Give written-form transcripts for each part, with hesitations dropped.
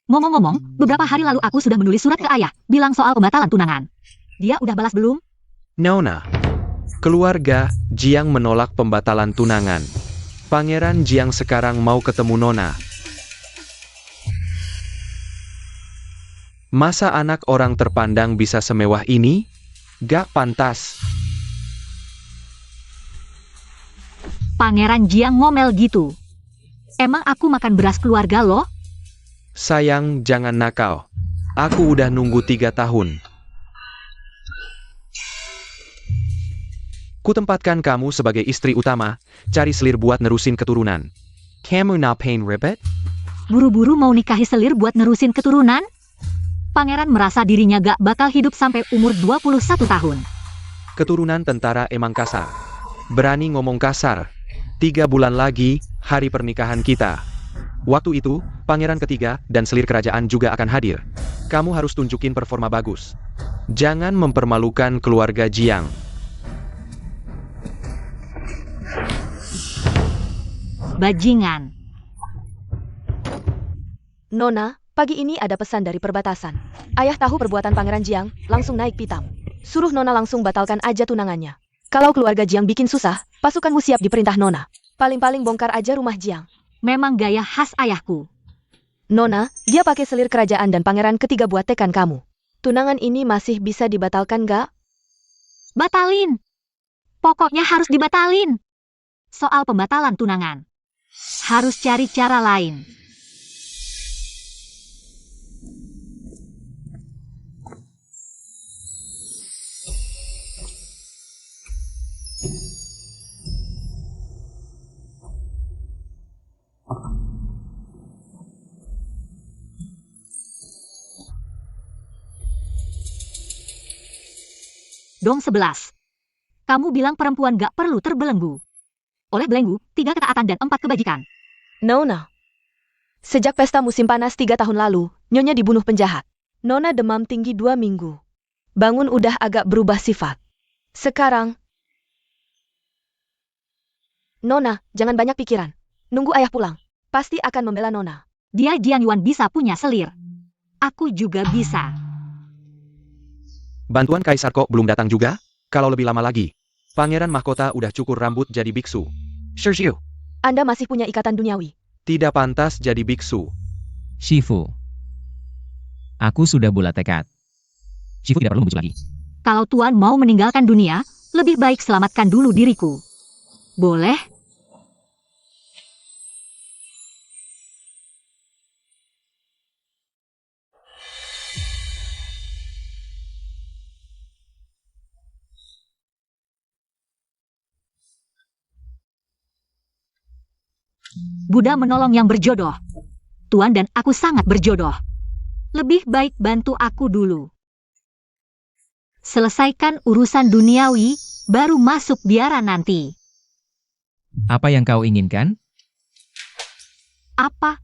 Ngomong-ngomong, beberapa hari lalu aku sudah menulis surat ke ayah, bilang soal pembatalan tunangan. Dia udah balas belum? Nona. Keluarga Jiang menolak pembatalan tunangan. Pangeran Jiang sekarang mau ketemu Nona. Masa anak orang terpandang bisa semewah ini? Gak pantas. Pangeran Jiang ngomel gitu. Emang aku makan beras keluarga loh? Sayang, jangan nakal. Aku udah nunggu 3 tahun. Kutempatkan kamu sebagai istri utama, cari selir buat nerusin keturunan. Kamu ngapain ribet? Buru-buru mau nikahi selir buat nerusin keturunan? Pangeran merasa dirinya gak bakal hidup sampai umur 21 tahun. Keturunan tentara emang kasar. Berani ngomong kasar. 3 bulan lagi, hari pernikahan kita. Waktu itu, pangeran ketiga dan selir kerajaan juga akan hadir. Kamu harus tunjukin performa bagus. Jangan mempermalukan keluarga Jiang. Bajingan. Nona, pagi ini ada pesan dari perbatasan. Ayah tahu perbuatan Pangeran Jiang, langsung naik pitam. Suruh Nona langsung batalkan aja tunangannya. Kalau keluarga Jiang bikin susah, pasukanmu siap diperintah Nona. Paling-paling bongkar aja rumah Jiang. Memang gaya khas ayahku. Nona, dia pakai selir kerajaan dan pangeran ketiga buat tekan kamu. Tunangan ini masih bisa dibatalkan gak? Batalin. Pokoknya harus dibatalin. Soal pembatalan tunangan. Harus cari cara lain. Dong 11. Kamu bilang perempuan gak perlu terbelenggu. Oleh belenggu, 3 ketaatan dan 4 kebajikan. Nona. Sejak pesta musim panas 3 tahun lalu, Nyonya dibunuh penjahat. Nona demam tinggi 2 minggu. Bangun udah agak berubah sifat. Sekarang, Nona, jangan banyak pikiran. Nunggu ayah pulang. Pasti akan membela Nona. Dia Jiang Yuan bisa punya selir. Aku juga bisa. Bantuan kaisar kok belum datang juga? Kalau lebih lama lagi. Pangeran mahkota udah cukur rambut jadi biksu. Sergio. Anda masih punya ikatan duniawi. Tidak pantas jadi biksu. Shifu. Aku sudah bulat tekad. Shifu tidak perlu membujuk lagi. Kalau Tuan mau meninggalkan dunia, lebih baik selamatkan dulu diriku. Boleh? Buddha menolong yang berjodoh. Tuan dan aku sangat berjodoh. Lebih baik bantu aku dulu. Selesaikan urusan duniawi, baru masuk biara nanti. Apa yang kau inginkan? Apa?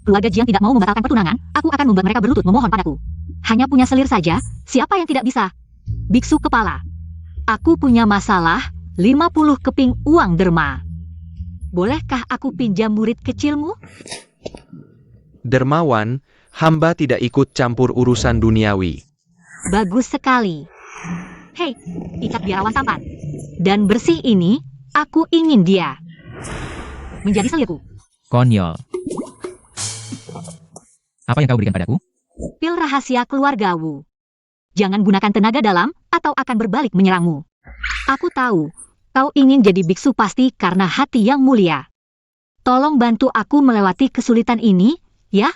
Keluarga Jiang tidak mau membatalkan pertunangan, aku akan membuat mereka berlutut memohon padaku. Hanya punya selir saja, siapa yang tidak bisa? Biksu kepala. Aku punya masalah, 50 keping uang derma. Bolehkah aku pinjam murid kecilmu? Dermawan, hamba tidak ikut campur urusan duniawi. Bagus sekali. Hei, ikat biarawan tampan. Dan bersih ini, aku ingin dia menjadi selirku. Konyol. Apa yang kau berikan padaku? Pil rahasia keluarga Wu. Jangan gunakan tenaga dalam, atau akan berbalik menyerangmu. Aku tahu, kau ingin jadi biksu pasti karena hati yang mulia. Tolong bantu aku melewati kesulitan ini, ya?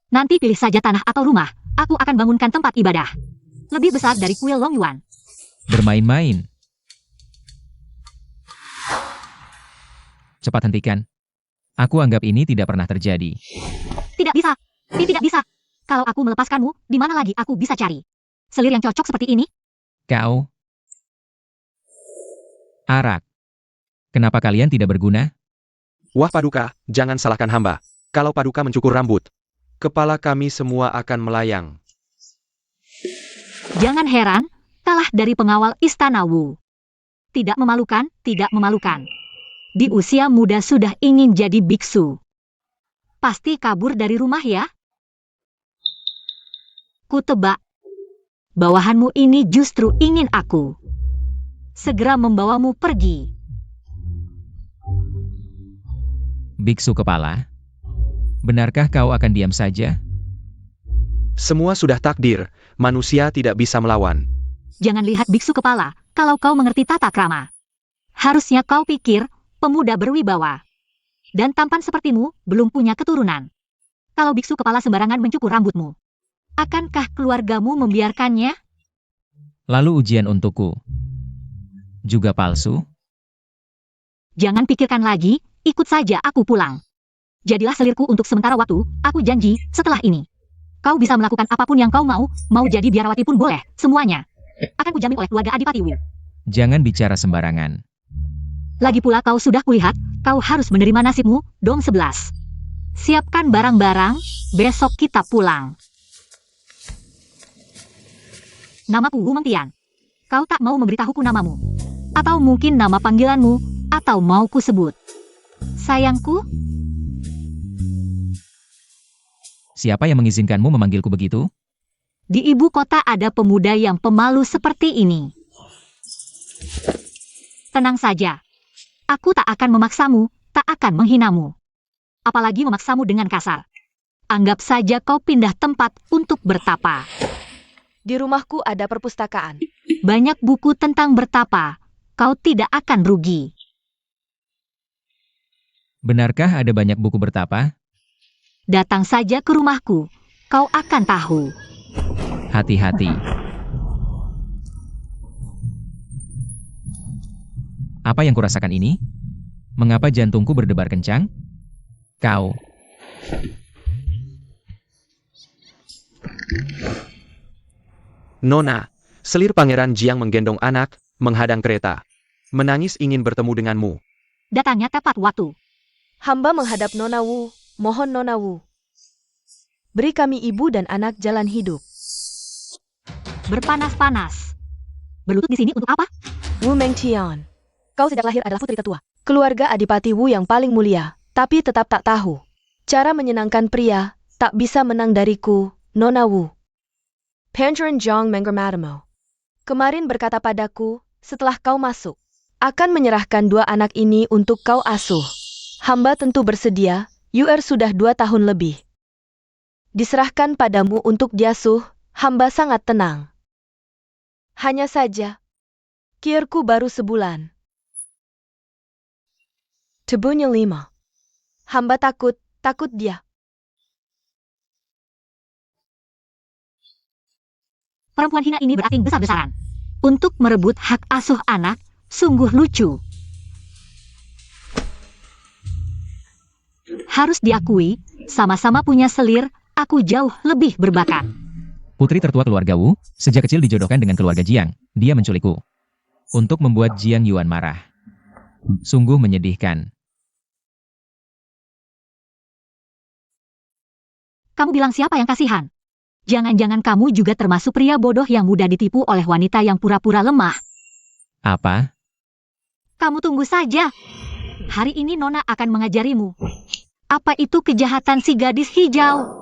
Nanti pilih saja tanah atau rumah, aku akan bangunkan tempat ibadah. Lebih besar dari kuil Long Yuan. Bermain-main. Cepat hentikan. Aku anggap ini tidak pernah terjadi. Tidak bisa. Tidak bisa. Kalau aku melepaskanmu, di mana lagi aku bisa cari selir yang cocok seperti ini? Kau. Arak. Kenapa kalian tidak berguna? Wah Paduka, jangan salahkan hamba. Kalau Paduka mencukur rambut, kepala kami semua akan melayang. Jangan heran, kalah dari pengawal istana Wu. Tidak memalukan, tidak memalukan. di usia muda sudah ingin jadi biksu. Pasti kabur dari rumah ya? Kutebak, bawahanmu ini justru ingin aku segera membawamu pergi. Biksu kepala, benarkah kau akan diam saja? Semua sudah takdir, manusia tidak bisa melawan. Jangan lihat biksu kepala, kalau kau mengerti tata krama. Harusnya kau pikir, pemuda berwibawa dan tampan sepertimu belum punya keturunan. Kalau biksu kepala sembarangan mencukur rambutmu, akankah keluargamu membiarkannya? Lalu ujian untukku juga palsu? Jangan pikirkan lagi, ikut saja aku pulang. Jadilah selirku untuk sementara waktu, aku janji, setelah ini kau bisa melakukan apapun yang kau mau jadi biarawati pun boleh, semuanya akan kujamin oleh keluarga Adipati Wu. Jangan bicara sembarangan. Lagi pula kau sudah kulihat, kau harus menerima nasibmu, Dong 11. Siapkan barang-barang, besok kita pulang. Namaku Wu Mengtian. Kau tak mau memberitahuku namamu? Atau mungkin nama panggilanmu, atau mau ku sebut sayangku? Siapa yang mengizinkanmu memanggilku begitu? Di ibu kota ada pemuda yang pemalu seperti ini. Tenang saja. Aku tak akan memaksamu, tak akan menghinamu. Apalagi memaksamu dengan kasar. Anggap saja kau pindah tempat untuk bertapa. Di rumahku ada perpustakaan. Banyak buku tentang bertapa. Kau tidak akan rugi. Benarkah ada banyak buku bertapa? Datang saja ke rumahku. Kau akan tahu. Hati-hati. Apa yang kurasakan ini? Mengapa jantungku berdebar kencang? Kau. Nona, selir Pangeran Jiang menggendong anak, menghadang kereta. Menangis ingin bertemu denganmu. Datangnya tepat waktu. Hamba menghadap Nona Wu, mohon Nona Wu. Beri kami ibu dan anak jalan hidup. Berpanas-panas. Berlutut di sini untuk apa? Wu Mengtian. Kau sejak lahir adalah putri tetua. Keluarga Adipati Wu yang paling mulia, tapi tetap tak tahu cara menyenangkan pria, tak bisa menang dariku, Nona Wu. Pangeran Jiang Menggermadamo. Kemarin berkata padaku, setelah kau masuk, akan menyerahkan 2 anak ini untuk kau asuh. Hamba tentu bersedia, sudah 2 tahun lebih. Diserahkan padamu untuk diasuh, hamba sangat tenang. Hanya saja, kirku baru sebulan. Tebunya 5. Hamba takut dia. Perempuan hina ini berakting besar-besaran. Untuk merebut hak asuh anak, sungguh lucu. Harus diakui, sama-sama punya selir, aku jauh lebih berbakat. Putri tertua keluarga Wu, sejak kecil dijodohkan dengan keluarga Jiang. Dia menculikku. Untuk membuat Jiang Yuan marah. Sungguh menyedihkan. Kamu bilang siapa yang kasihan? Jangan-jangan kamu juga termasuk pria bodoh yang mudah ditipu oleh wanita yang pura-pura lemah. Apa? Kamu tunggu saja. Hari ini Nona akan mengajarimu. Apa itu kejahatan si gadis hijau?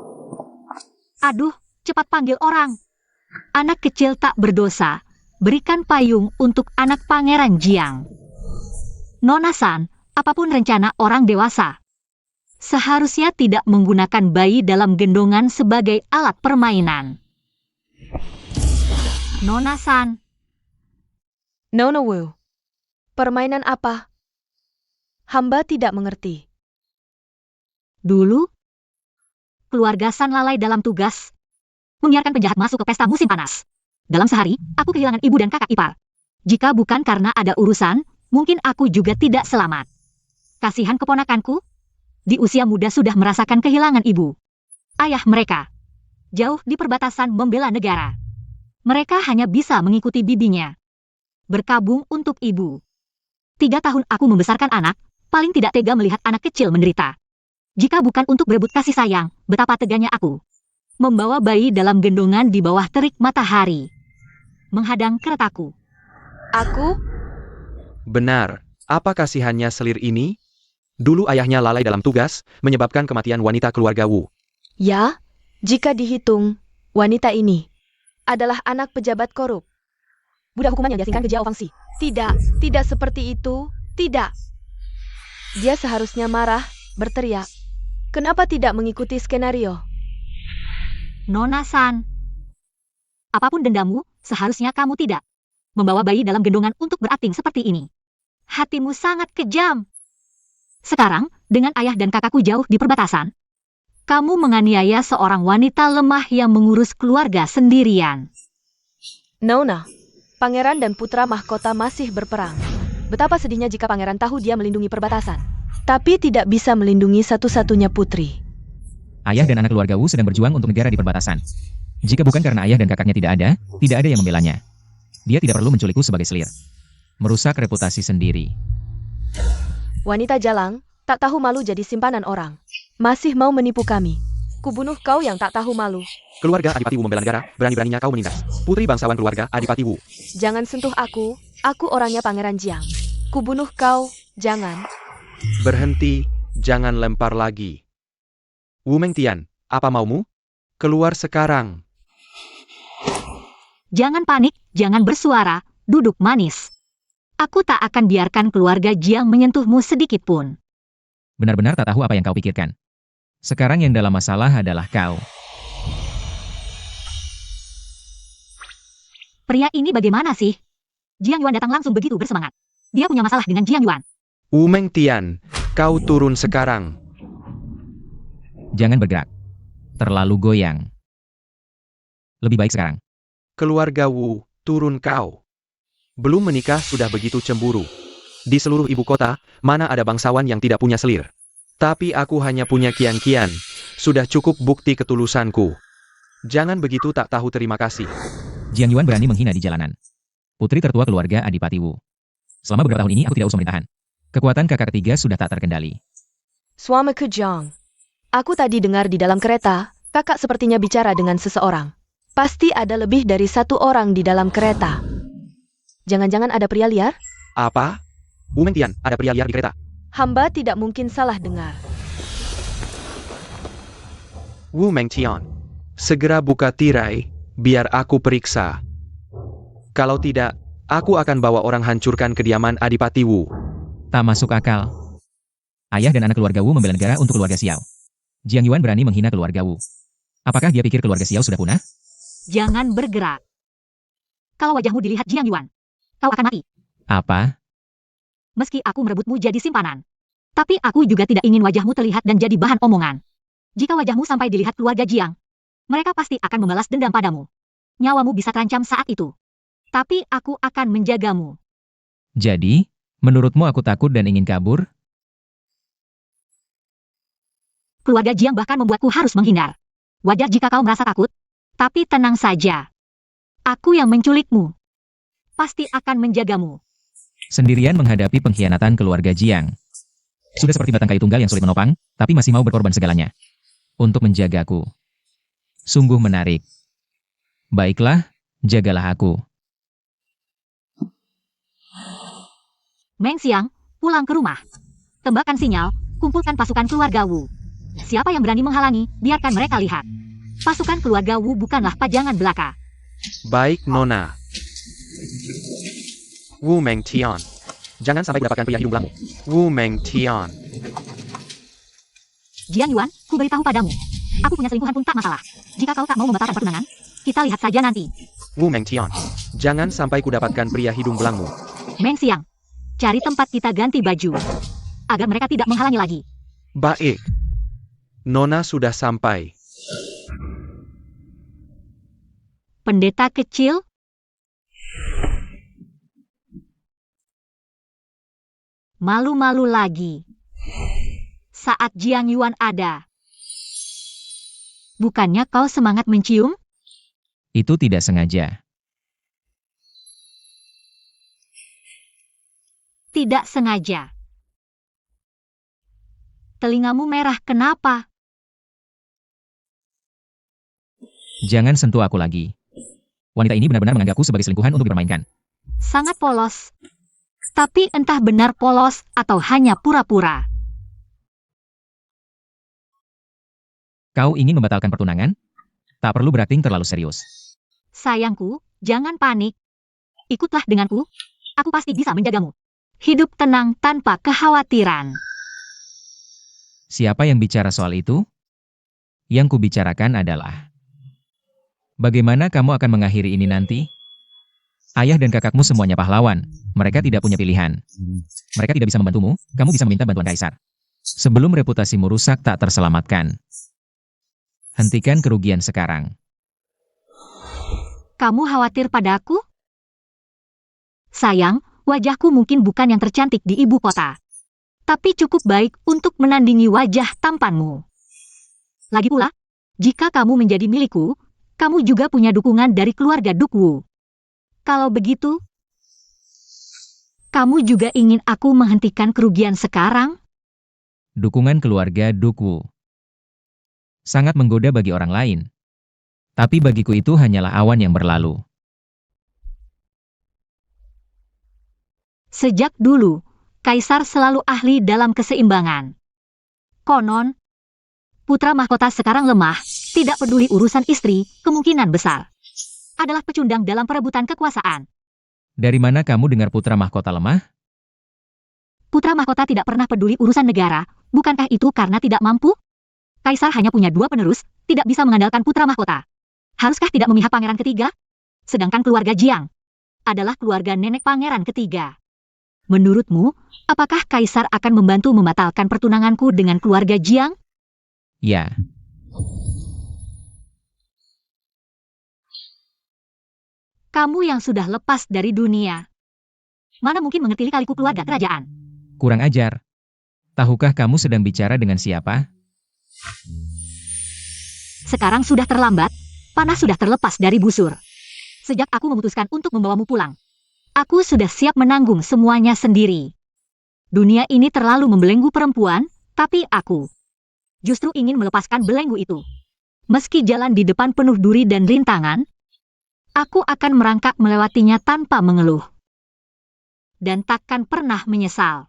Aduh, cepat panggil orang. Anak kecil tak berdosa. Berikan payung untuk anak Pangeran Jiang. Nona-san, apapun rencana orang dewasa, seharusnya tidak menggunakan bayi dalam gendongan sebagai alat permainan. Nona-san. Nona Wu. Permainan apa? Hamba tidak mengerti. Dulu, keluarga San lalai dalam tugas membiarkan penjahat masuk ke pesta musim panas. Dalam sehari, aku kehilangan ibu dan kakak ipar. Jika bukan karena ada urusan, mungkin aku juga tidak selamat. Kasihan keponakanku, di usia muda sudah merasakan kehilangan ibu. Ayah mereka, jauh di perbatasan membela negara. Mereka hanya bisa mengikuti bibinya. Berkabung untuk ibu. 3 tahun aku membesarkan anak, paling tidak tega melihat anak kecil menderita. Jika bukan untuk berebut kasih sayang, betapa teganya aku. Membawa bayi dalam gendongan di bawah terik matahari. Menghadang keretaku. Aku? Benar, Apa kasihannya selir ini? Dulu ayahnya lalai dalam tugas, menyebabkan kematian wanita keluarga Wu. Ya, jika dihitung, wanita ini adalah anak pejabat korup. Budak hukuman yang diasingkan ke Jiao Fangxi. Tidak, tidak seperti itu. Tidak. Dia seharusnya marah, berteriak. Kenapa tidak mengikuti skenario? Nona San. Apapun dendamu, seharusnya kamu tidak membawa bayi dalam gendongan untuk berakting seperti ini. Hatimu sangat kejam. Sekarang, dengan ayah dan kakakku jauh di perbatasan, kamu menganiaya seorang wanita lemah yang mengurus keluarga sendirian. Nona, pangeran dan putra mahkota masih berperang. Betapa sedihnya jika pangeran tahu dia melindungi perbatasan, tapi tidak bisa melindungi satu-satunya putri. Ayah dan anak keluarga Wu sedang berjuang untuk negara di perbatasan. Jika bukan karena ayah dan kakaknya tidak ada yang membelanya. Dia tidak perlu menculikku sebagai selir. Merusak reputasi sendiri. Wanita jalang, tak tahu malu jadi simpanan orang. Masih mau menipu kami. Kubunuh kau yang tak tahu malu. Keluarga Adipati Wu membela negara, berani-beraninya kau menindas. Putri bangsawan keluarga Adipati Wu. Jangan sentuh aku orangnya Pangeran Jiang. Kubunuh kau, jangan. Berhenti, jangan lempar lagi. Wu Mengtian, apa maumu? Keluar sekarang. Jangan panik, jangan bersuara, duduk manis. Aku tak akan biarkan keluarga Jiang menyentuhmu sedikit pun. Benar-benar tak tahu apa yang kau pikirkan. Sekarang yang dalam masalah adalah kau. Pria ini bagaimana sih? Jiang Yuan datang langsung begitu bersemangat. Dia punya masalah dengan Jiang Yuan. Wu Mengtian, kau turun sekarang. Jangan bergerak. Terlalu goyang. Lebih baik sekarang. Keluarga Wu, turun kau. Belum menikah sudah begitu cemburu. Di seluruh ibu kota, mana ada bangsawan yang tidak punya selir. Tapi aku hanya punya kian-kian. Sudah cukup bukti ketulusanku. Jangan begitu tak tahu terima kasih. Jiang Yuan berani menghina di jalanan. Putri tertua keluarga Adipati Wu. Selama beberapa tahun ini aku tidak usah pemerintahan. Kekuatan kakak ketiga sudah tak terkendali. Suamiku Jiang. Aku tadi dengar di dalam kereta, kakak sepertinya bicara dengan seseorang. Pasti ada lebih dari satu orang di dalam kereta. Jangan-jangan ada pria liar? Apa? Wu Mengtian, ada pria liar di kereta. Hamba tidak mungkin salah dengar. Wu Mengtian, segera buka tirai, biar aku periksa. Kalau tidak, aku akan bawa orang hancurkan kediaman Adipati Wu. Tak masuk akal. Ayah dan anak keluarga Wu membela negara untuk keluarga Xiao. Jiang Yuan berani menghina keluarga Wu. Apakah dia pikir keluarga Xiao sudah punah? Jangan bergerak. Kalau wajahmu dilihat Jiang Yuan, kau akan mati. Apa? Meski aku merebutmu jadi simpanan. Tapi aku juga tidak ingin wajahmu terlihat dan jadi bahan omongan. Jika wajahmu sampai dilihat keluarga Jiang, mereka pasti akan membalas dendam padamu. Nyawamu bisa terancam saat itu. Tapi aku akan menjagamu. Jadi, menurutmu aku takut dan ingin kabur? Keluarga Jiang bahkan membuatku harus menghindar. Wajar jika kau merasa takut. Tapi tenang saja. Aku yang menculikmu. Pasti akan menjagamu. Sendirian menghadapi pengkhianatan keluarga Jiang. Sudah seperti batang kayu tunggal yang sulit menopang, tapi masih mau berkorban segalanya. Untuk menjagaku. Sungguh menarik. Baiklah, jagalah aku. Meng Xiang, pulang ke rumah. Tembakan sinyal, kumpulkan pasukan keluarga Wu. Siapa yang berani menghalangi, biarkan mereka lihat. Pasukan keluarga Wu bukanlah pajangan belaka. Baik, Nona. Wu Mengtian, jangan sampai dapatkan pria hidung belangmu. Wu Mengtian. Jiang Yuan, ku beritahu padamu. Aku punya selingkuhan pun tak masalah. Jika kau tak mau membatalkan pertunangan, kita lihat saja nanti. Wu Mengtian, jangan sampai kudapatkan pria hidung belangmu. Meng Xiang, cari tempat kita ganti baju. Agar mereka tidak menghalangi lagi. Baik. Nona sudah sampai. Pendeta kecil? Malu-malu lagi. Saat Jiang Yuan ada. Bukannya kau semangat mencium? Itu tidak sengaja. Tidak sengaja. Telingamu merah kenapa? Jangan sentuh aku lagi. Wanita ini benar-benar menganggapku sebagai selingkuhan untuk dipermainkan. Sangat polos. Tapi entah benar polos atau hanya pura-pura. Kau ingin membatalkan pertunangan? Tak perlu berakting terlalu serius. Sayangku, jangan panik. Ikutlah denganku. Aku pasti bisa menjagamu. Hidup tenang tanpa kekhawatiran. Siapa yang bicara soal itu? Yang kubicarakan adalah, bagaimana kamu akan mengakhiri ini nanti? Ayah dan kakakmu semuanya pahlawan. Mereka tidak punya pilihan. Mereka tidak bisa membantumu, kamu bisa meminta bantuan kaisar. Sebelum reputasimu rusak tak terselamatkan. Hentikan kerugian sekarang. Kamu khawatir padaku? Sayang, wajahku mungkin bukan yang tercantik di ibu kota. Tapi cukup baik untuk menandingi wajah tampanmu. Lagi pula, jika kamu menjadi milikku, kamu juga punya dukungan dari keluarga Dukwu. Kalau begitu, kamu juga ingin aku menghentikan kerugian sekarang? Dukungan keluarga Dukwu sangat menggoda bagi orang lain. Tapi bagiku itu hanyalah awan yang berlalu. Sejak dulu, Kaisar selalu ahli dalam keseimbangan. Konon, putra mahkota sekarang lemah, tidak peduli urusan istri, kemungkinan besar adalah pecundang dalam perebutan kekuasaan. Dari mana kamu dengar putra mahkota lemah? Putra mahkota tidak pernah peduli urusan negara, bukankah itu karena tidak mampu? Kaisar hanya punya 2 penerus, tidak bisa mengandalkan putra mahkota. Haruskah tidak memihak pangeran ketiga? Sedangkan keluarga Jiang adalah keluarga nenek pangeran ketiga. Menurutmu, apakah Kaisar akan membantu membatalkan pertunanganku dengan keluarga Jiang? Ya. Kamu yang sudah lepas dari dunia. Mana mungkin mengerti lika-liku keluarga kerajaan? Kurang ajar. Tahukah kamu sedang bicara dengan siapa? Sekarang sudah terlambat, panah sudah terlepas dari busur. Sejak aku memutuskan untuk membawamu pulang, aku sudah siap menanggung semuanya sendiri. Dunia ini terlalu membelenggu perempuan, tapi aku justru ingin melepaskan belenggu itu. Meski jalan di depan penuh duri dan rintangan, aku akan merangkak melewatinya tanpa mengeluh. Dan takkan pernah menyesal.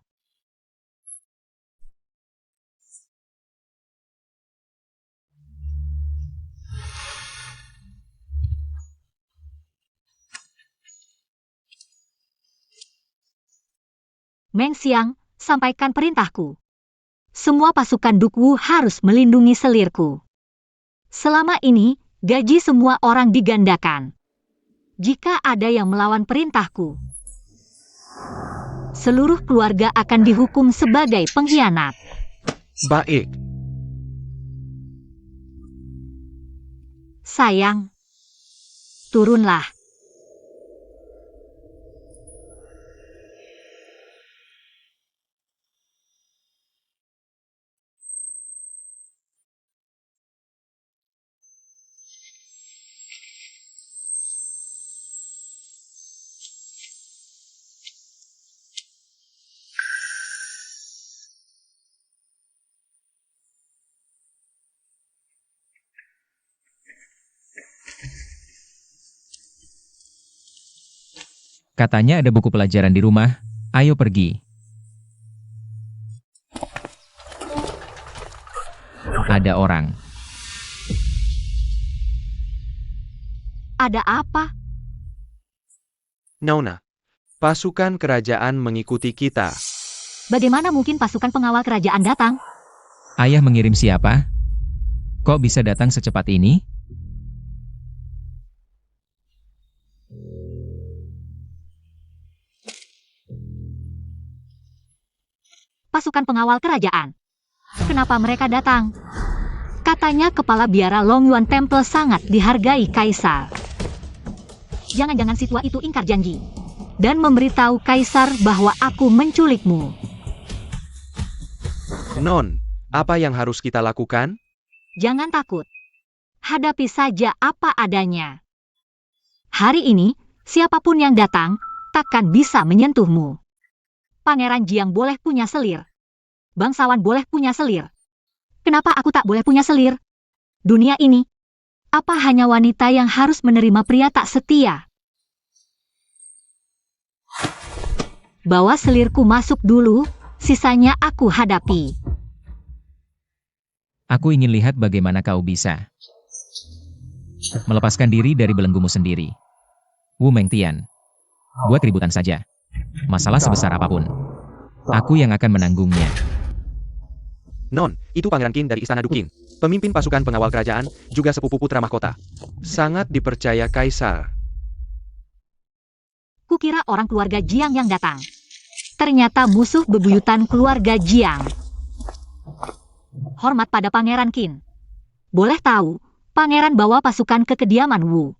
Meng Xiang, sampaikan perintahku. Semua pasukan Dukwu harus melindungi selirku. Selama ini, gaji semua orang digandakan. Jika ada yang melawan perintahku, seluruh keluarga akan dihukum sebagai pengkhianat. Baik. Sayang, turunlah. Katanya ada buku pelajaran di rumah, ayo pergi. Ada orang. Ada apa? Nona, pasukan kerajaan mengikuti kita. Bagaimana mungkin pasukan pengawal kerajaan datang? Ayah mengirim siapa? Kok bisa datang secepat ini? Pasukan pengawal kerajaan. Kenapa mereka datang? Katanya kepala biara Longyuan Temple sangat dihargai Kaisar. Jangan-jangan si tua itu ingkar janji dan memberitahu Kaisar bahwa aku menculikmu. Non, apa yang harus kita lakukan? Jangan takut. Hadapi saja apa adanya. Hari ini, siapapun yang datang, takkan bisa menyentuhmu. Pangeran Jiang boleh punya selir. Bangsawan boleh punya selir. Kenapa aku tak boleh punya selir? Dunia ini, apa hanya wanita yang harus menerima pria tak setia? Bawa selirku masuk dulu, sisanya aku hadapi. Aku ingin lihat bagaimana kau bisa melepaskan diri dari belenggumu sendiri. Wu Mengtian, buat keributan saja. Masalah sebesar apapun, aku yang akan menanggungnya. Non, itu Pangeran Qin dari Istana Dukin. Pemimpin pasukan pengawal kerajaan, juga sepupu putra mahkota. Sangat dipercaya Kaisar. Kukira orang keluarga Jiang yang datang. Ternyata musuh bebuyutan keluarga Jiang. Hormat pada Pangeran Qin. Boleh tahu, Pangeran bawa pasukan ke kediaman Wu.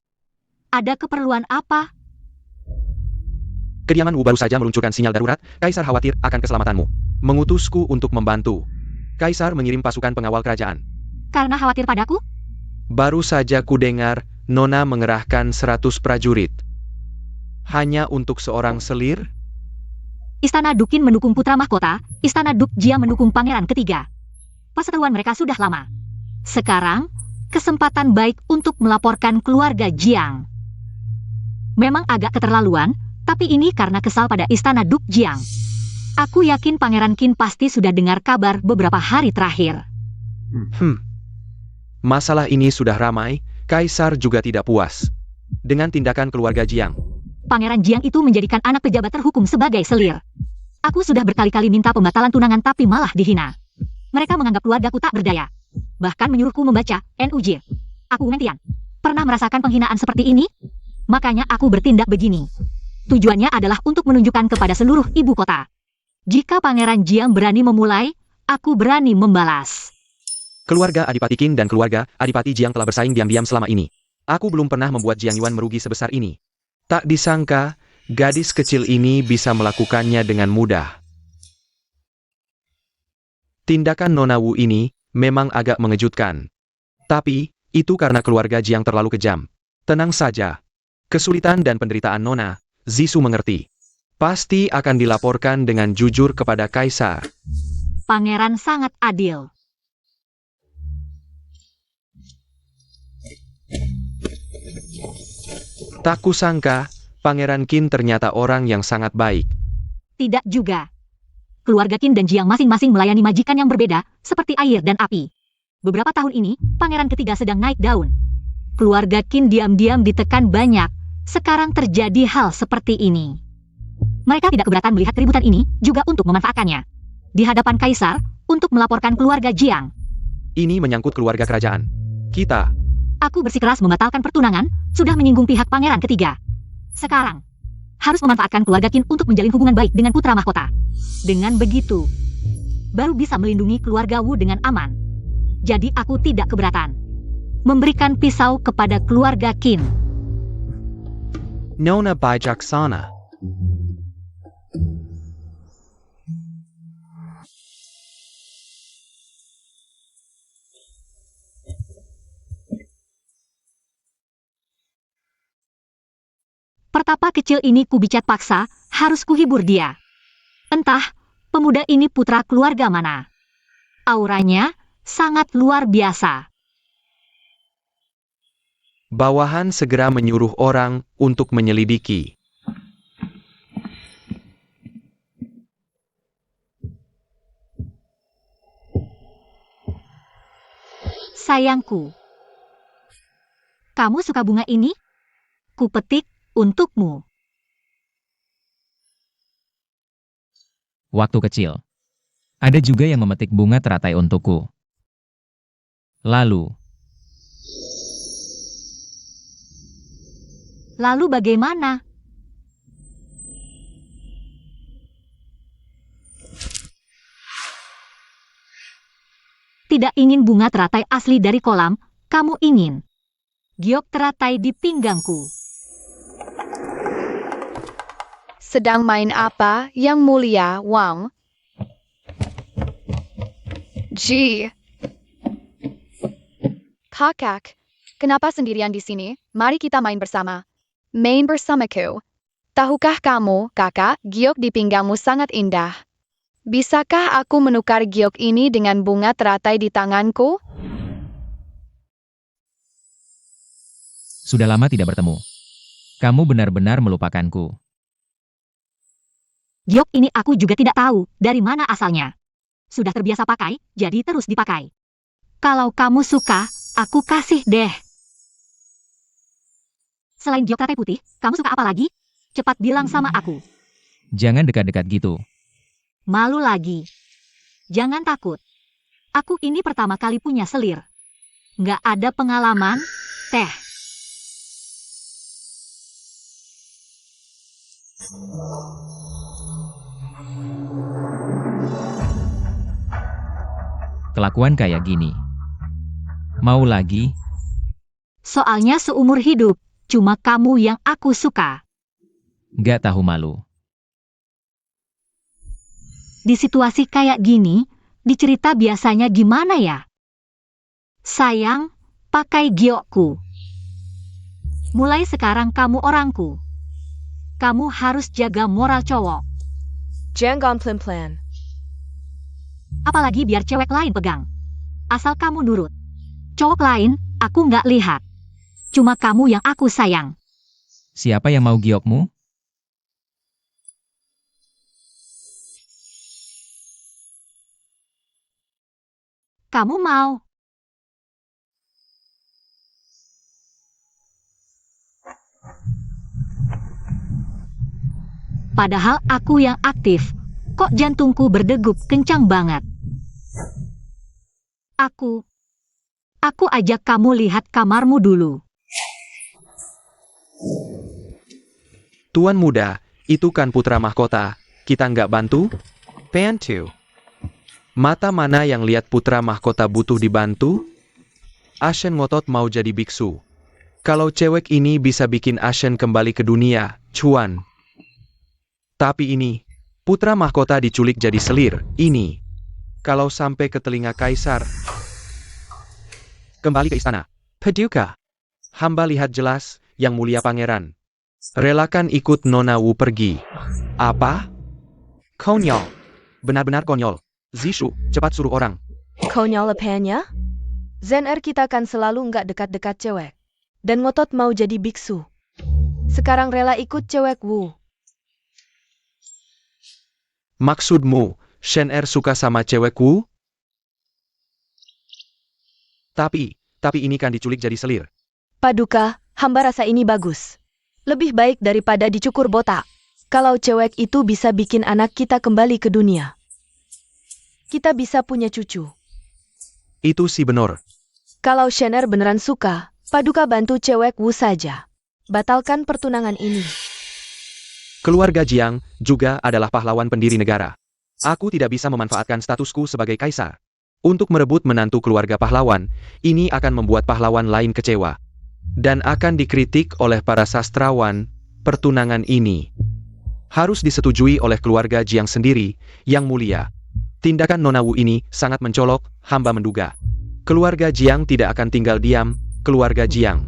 Ada keperluan apa? Kediaman Wu baru saja meluncurkan sinyal darurat, Kaisar khawatir akan keselamatanmu. Mengutusku untuk membantu. Kaisar mengirim pasukan pengawal kerajaan. Karena khawatir padaku? Baru saja kudengar, Nona mengerahkan 100 prajurit. Hanya untuk seorang selir? Istana Dukin mendukung putra mahkota, Istana Duk Jia mendukung pangeran ketiga. Perseteruan mereka sudah lama. Sekarang, kesempatan baik untuk melaporkan keluarga Jiang. Memang agak keterlaluan, tapi ini karena kesal pada Istana Duk Jiang. Aku yakin Pangeran Qin pasti sudah dengar kabar beberapa hari terakhir. Masalah ini sudah ramai, Kaisar juga tidak puas dengan tindakan keluarga Jiang. Pangeran Jiang itu menjadikan anak pejabat terhukum sebagai selir. Aku sudah berkali-kali minta pembatalan tunangan tapi malah dihina. Mereka menganggap keluargaku tak berdaya. Bahkan menyuruhku membaca NUJ. Aku Mengtian. Pernah merasakan penghinaan seperti ini? Makanya aku bertindak begini. Tujuannya adalah untuk menunjukkan kepada seluruh ibu kota. Jika Pangeran Jiang berani memulai, aku berani membalas. Keluarga Adipati Qin dan keluarga Adipati Jiang telah bersaing diam-diam selama ini. Aku belum pernah membuat Jiang Yuan merugi sebesar ini. Tak disangka, gadis kecil ini bisa melakukannya dengan mudah. Tindakan Nona Wu ini memang agak mengejutkan. Tapi, itu karena keluarga Jiang terlalu kejam. Tenang saja. Kesulitan dan penderitaan Nona, Zisu mengerti. Pasti akan dilaporkan dengan jujur kepada Kaisar. Pangeran sangat adil. Tak kusangka, Pangeran Qin ternyata orang yang sangat baik. Tidak juga. Keluarga Qin dan Jiang masing-masing melayani majikan yang berbeda, seperti air dan api. Beberapa tahun ini, pangeran ketiga sedang naik daun. Keluarga Qin diam-diam ditekan banyak. Sekarang terjadi hal seperti ini. Mereka tidak keberatan melihat keributan ini, juga untuk memanfaatkannya. Di hadapan Kaisar, untuk melaporkan keluarga Jiang. Ini menyangkut keluarga kerajaan. Kita, Aku bersikeras membatalkan pertunangan, sudah menyinggung pihak pangeran ketiga. Sekarang, harus memanfaatkan keluarga Qin untuk menjalin hubungan baik dengan putra mahkota. Dengan begitu, baru bisa melindungi keluarga Wu dengan aman. Jadi aku tidak keberatan memberikan pisau kepada keluarga Qin. Nona bijaksana. Pertapa kecil ini kubicat paksa, harus kuhibur dia. Entah, pemuda ini putra keluarga mana. Auranya sangat luar biasa. Bawahan segera menyuruh orang untuk menyelidiki. Sayangku, kamu suka bunga ini? Kupetik untukmu. Waktu kecil. Ada juga yang memetik bunga teratai untukku. Lalu Bagaimana? Tidak ingin bunga teratai asli dari kolam, kamu ingin giok teratai di pinggangku. Sedang main apa, Yang Mulia Wang? Kakak, kenapa sendirian di sini? Mari kita main bersama. Main bersamaku. Tahukah kamu, kakak, giok di pinggangmu sangat indah. Bisakah aku menukar giok ini dengan bunga teratai di tanganku? sudah lama tidak bertemu. Kamu benar-benar melupakanku. Giok ini aku juga tidak tahu dari mana asalnya. Sudah terbiasa pakai, jadi terus dipakai. Kalau kamu suka, aku kasih deh. Selain giok teratai putih, kamu suka apa lagi? Cepat bilang sama aku. Jangan dekat-dekat gitu. Malu lagi. Jangan takut. Aku ini pertama kali punya selir. Nggak ada pengalaman, teh. Kelakuan kayak gini. Mau lagi? Soalnya seumur hidup, cuma kamu yang aku suka. Nggak tahu malu. Di situasi kayak gini, dicerita biasanya gimana ya? Sayang, pakai giokku. Mulai sekarang kamu orangku. Kamu harus jaga moral cowok. Jangan plan-plan. Apalagi biar cewek lain pegang. Asal kamu nurut. Cowok lain, aku nggak lihat. Cuma kamu yang aku sayang. Siapa yang mau giokmu? Kamu mau? Padahal aku yang aktif. Kok jantungku berdegup kencang banget? Aku ajak kamu lihat kamarmu dulu. Tuan muda, itu kan putra mahkota. Kita nggak bantu? Pentu. Mata mana yang lihat putra mahkota butuh dibantu? Ashen ngotot mau jadi biksu. Kalau cewek ini bisa bikin Ashen kembali ke dunia, cuan. Tapi ini, putra mahkota diculik jadi selir, ini. Kalau sampai ke telinga kaisar. Kembali ke istana. Paduka. Hamba lihat jelas, yang mulia pangeran. Relakan ikut Nona Wu pergi. Apa? Konyol. Benar-benar konyol. Zishu, cepat suruh orang. Konyol apanya? Zener kita kan selalu nggak dekat-dekat cewek. Dan ngotot mau jadi biksu. Sekarang rela ikut cewek Wu. Maksudmu, Shen suka sama cewek Wu? Tapi ini kan diculik jadi selir. Paduka, hamba rasa ini bagus. Lebih baik daripada dicukur botak. Kalau cewek itu bisa bikin anak kita kembali ke dunia. Kita bisa punya cucu. Itu sih benar. Kalau Shener beneran suka, Paduka bantu cewek Wu saja. Batalkan pertunangan ini. Keluarga Jiang juga adalah pahlawan pendiri negara. Aku tidak bisa memanfaatkan statusku sebagai kaisar. Untuk merebut menantu keluarga pahlawan, ini akan membuat pahlawan lain kecewa. Dan akan dikritik oleh para sastrawan, pertunangan ini harus disetujui oleh keluarga Jiang sendiri, yang mulia. Tindakan Nona Wu ini sangat mencolok, hamba menduga. Keluarga Jiang tidak akan tinggal diam, keluarga Jiang.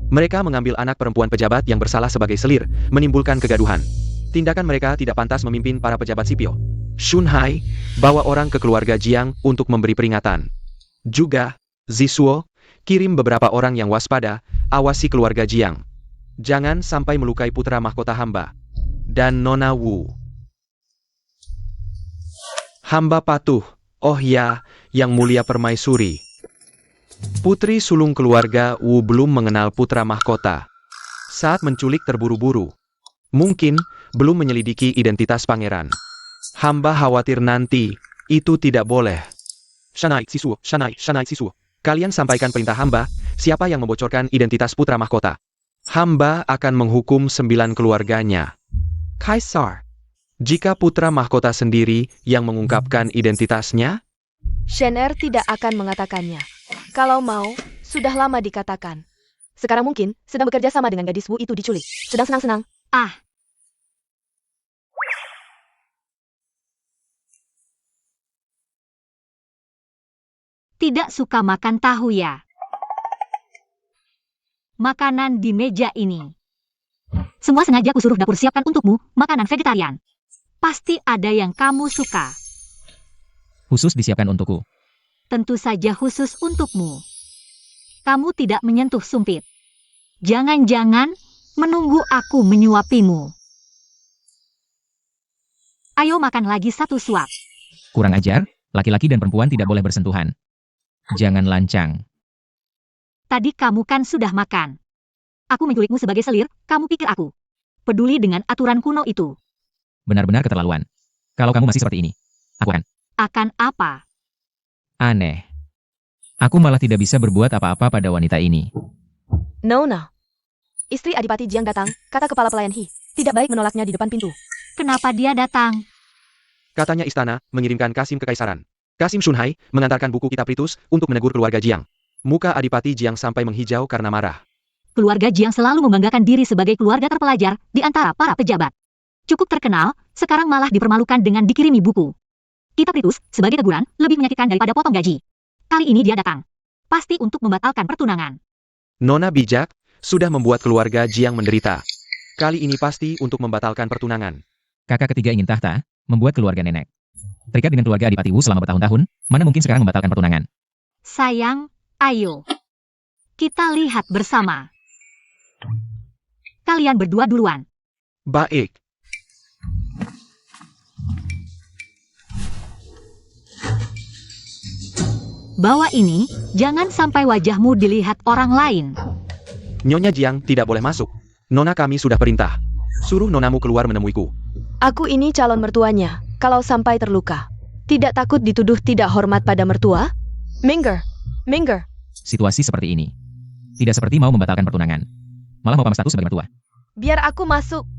Mereka mengambil anak perempuan pejabat yang bersalah sebagai selir, menimbulkan kegaduhan. Tindakan mereka tidak pantas memimpin para pejabat sipil. Shun Hai, bawa orang ke keluarga Jiang untuk memberi peringatan. Juga, Zisuo, kirim beberapa orang yang waspada, awasi keluarga Jiang. Jangan sampai melukai putra mahkota hamba. Dan Nona Wu. Hamba patuh, oh ya, yang mulia permaisuri. Putri sulung keluarga Wu belum mengenal putra mahkota. Saat menculik terburu-buru. Mungkin, belum menyelidiki identitas pangeran. Hamba khawatir nanti, itu tidak boleh. Shanai Sisu. Kalian sampaikan perintah hamba, siapa yang membocorkan identitas putra mahkota. Hamba akan menghukum 9 keluarganya. Kaisar. Jika putra mahkota sendiri yang mengungkapkan identitasnya, Shener tidak akan mengatakannya. Kalau mau, sudah lama dikatakan. Sekarang mungkin, sedang bekerja sama dengan gadis Wu itu diculik. Sedang senang-senang. Ah. Tidak suka makan tahu ya? Makanan di meja ini. Semua sengaja kusuruh dapur siapkan untukmu, makanan vegetarian. Pasti ada yang kamu suka. Khusus disiapkan untukku. Tentu saja khusus untukmu. Kamu tidak menyentuh sumpit. Jangan-jangan menunggu aku menyuapimu. Ayo makan lagi satu suap. Kurang ajar, laki-laki dan perempuan tidak boleh bersentuhan. Jangan lancang. Tadi kamu kan sudah makan. Aku menculikmu sebagai selir, kamu pikir aku peduli dengan aturan kuno itu? Benar-benar keterlaluan. Kalau kamu masih seperti ini, aku akan. Akan apa? Aneh. Aku malah tidak bisa berbuat apa-apa pada wanita ini. Nona. Istri Adipati Jiang datang, kata kepala pelayan He. Tidak baik menolaknya di depan pintu. Kenapa dia datang? Katanya istana mengirimkan Kasim ke kaisaran. Kasim Shunhai mengantarkan buku kitab ritus untuk menegur keluarga Jiang. Muka Adipati Jiang sampai menghijau karena marah. Keluarga Jiang selalu membanggakan diri sebagai keluarga terpelajar di antara para pejabat. Cukup terkenal, sekarang malah dipermalukan dengan dikirimi buku kitab ritus sebagai teguran lebih menyakitkan daripada potong gaji. Kali ini dia datang. Pasti untuk membatalkan pertunangan. Nona bijak, sudah membuat keluarga Jiang menderita. Kali ini pasti untuk membatalkan pertunangan. Kakak ketiga ingin tahta, membuat keluarga nenek. Terikat dengan keluarga Adipati Wu selama bertahun-tahun, mana mungkin sekarang membatalkan pertunangan. Sayang, ayo. Kita lihat bersama. Kalian berdua duluan. Baik. Bawa ini, jangan sampai wajahmu dilihat orang lain. Nyonya Jiang tidak boleh masuk. Nona kami sudah perintah. Suruh nonamu keluar menemuiku. Aku ini calon mertuanya, kalau sampai terluka. Tidak takut dituduh tidak hormat pada mertua? Minggir, minggir. Situasi seperti ini. Tidak seperti mau membatalkan pertunangan. Malah mau pamer status sebagai mertua. Biar aku masuk.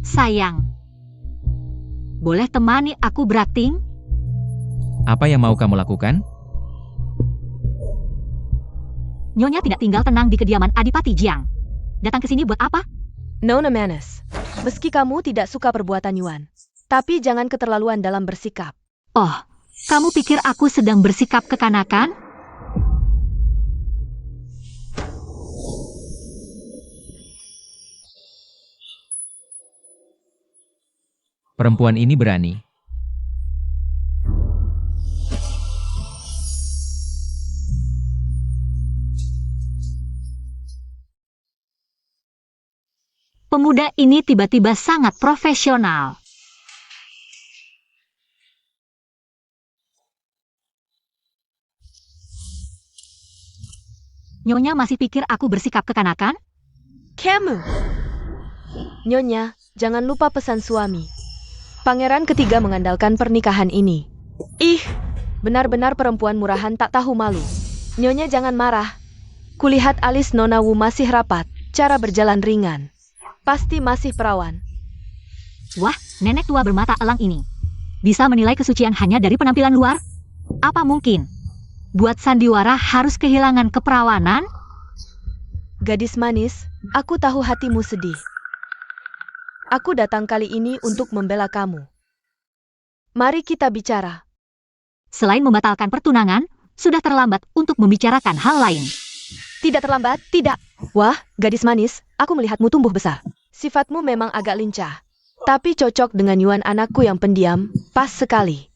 Sayang. Boleh temani aku berakting? Apa yang mau kamu lakukan? Nyonya tidak tinggal tenang di kediaman Adipati Jiang. Datang ke sini buat apa? Nona Manis, meski kamu tidak suka perbuatan Yuan, tapi jangan keterlaluan dalam bersikap. Oh, kamu pikir aku sedang bersikap kekanakan? Perempuan ini berani. Pemuda ini tiba-tiba sangat profesional. Nyonya masih pikir aku bersikap kekanakan? Kamu. Nyonya, jangan lupa pesan suami. Pangeran ketiga mengandalkan pernikahan ini. Ih, benar-benar perempuan murahan tak tahu malu. Nyonya jangan marah. Kulihat alis Nona Wu masih rapat, cara berjalan ringan. Pasti masih perawan. Wah, nenek tua bermata elang ini. Bisa menilai kesucian hanya dari penampilan luar? Apa mungkin? Buat sandiwara harus kehilangan keperawanan? Gadis manis, aku tahu hatimu sedih. Aku datang kali ini untuk membela kamu. Mari kita bicara. Selain membatalkan pertunangan, sudah terlambat untuk membicarakan hal lain. Tidak terlambat, tidak. Wah, gadis manis, aku melihatmu tumbuh besar. Sifatmu memang agak lincah. Tapi cocok dengan Yuan anakku yang pendiam, pas sekali.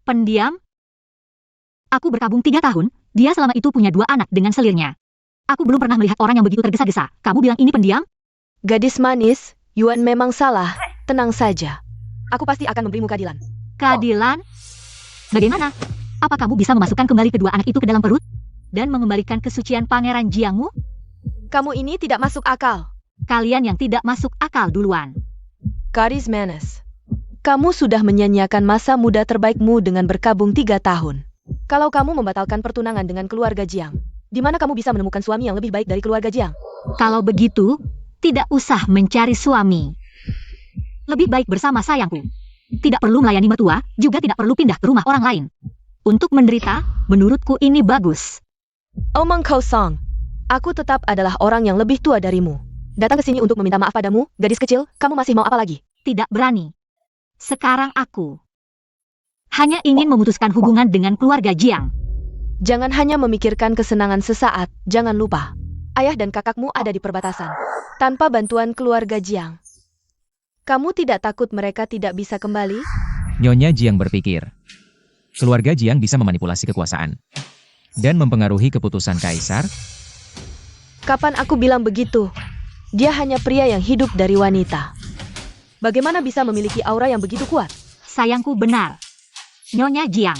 Pendiam? Aku berkabung 3 tahun, dia selama itu punya 2 anak dengan selirnya. Aku belum pernah melihat orang yang begitu tergesa-gesa. Kamu bilang ini pendiam? Gadis manis, Yuan memang salah. Tenang saja. Aku pasti akan memberimu keadilan. Keadilan? Bagaimana? Apa kamu bisa memasukkan kembali kedua anak itu ke dalam perut? Dan mengembalikan kesucian Pangeran Jiangmu? Kamu ini tidak masuk akal. Kalian yang tidak masuk akal duluan. Gadis manis, kamu sudah menyanyiakan masa muda terbaikmu dengan berkabung 3 tahun. Kalau kamu membatalkan pertunangan dengan keluarga Jiang, di mana kamu bisa menemukan suami yang lebih baik dari keluarga Jiang? Kalau begitu, tidak usah mencari suami. Lebih baik bersama sayangku. Tidak perlu melayani mertua, juga tidak perlu pindah ke rumah orang lain. Untuk menderita, menurutku ini bagus. Omong kosong. Aku tetap adalah orang yang lebih tua darimu. Datang ke sini untuk meminta maaf padamu, gadis kecil, kamu masih mau apa lagi? Tidak berani. Sekarang aku hanya ingin memutuskan hubungan dengan keluarga Jiang. Jangan hanya memikirkan kesenangan sesaat, jangan lupa. Ayah dan kakakmu ada di perbatasan. Tanpa bantuan keluarga Jiang. Kamu tidak takut mereka tidak bisa kembali? Nyonya Jiang berpikir. Keluarga Jiang bisa memanipulasi kekuasaan. Dan mempengaruhi keputusan kaisar. Kapan aku bilang begitu? Dia hanya pria yang hidup dari wanita. Bagaimana bisa memiliki aura yang begitu kuat? Sayangku benar. Nyonya Jiang,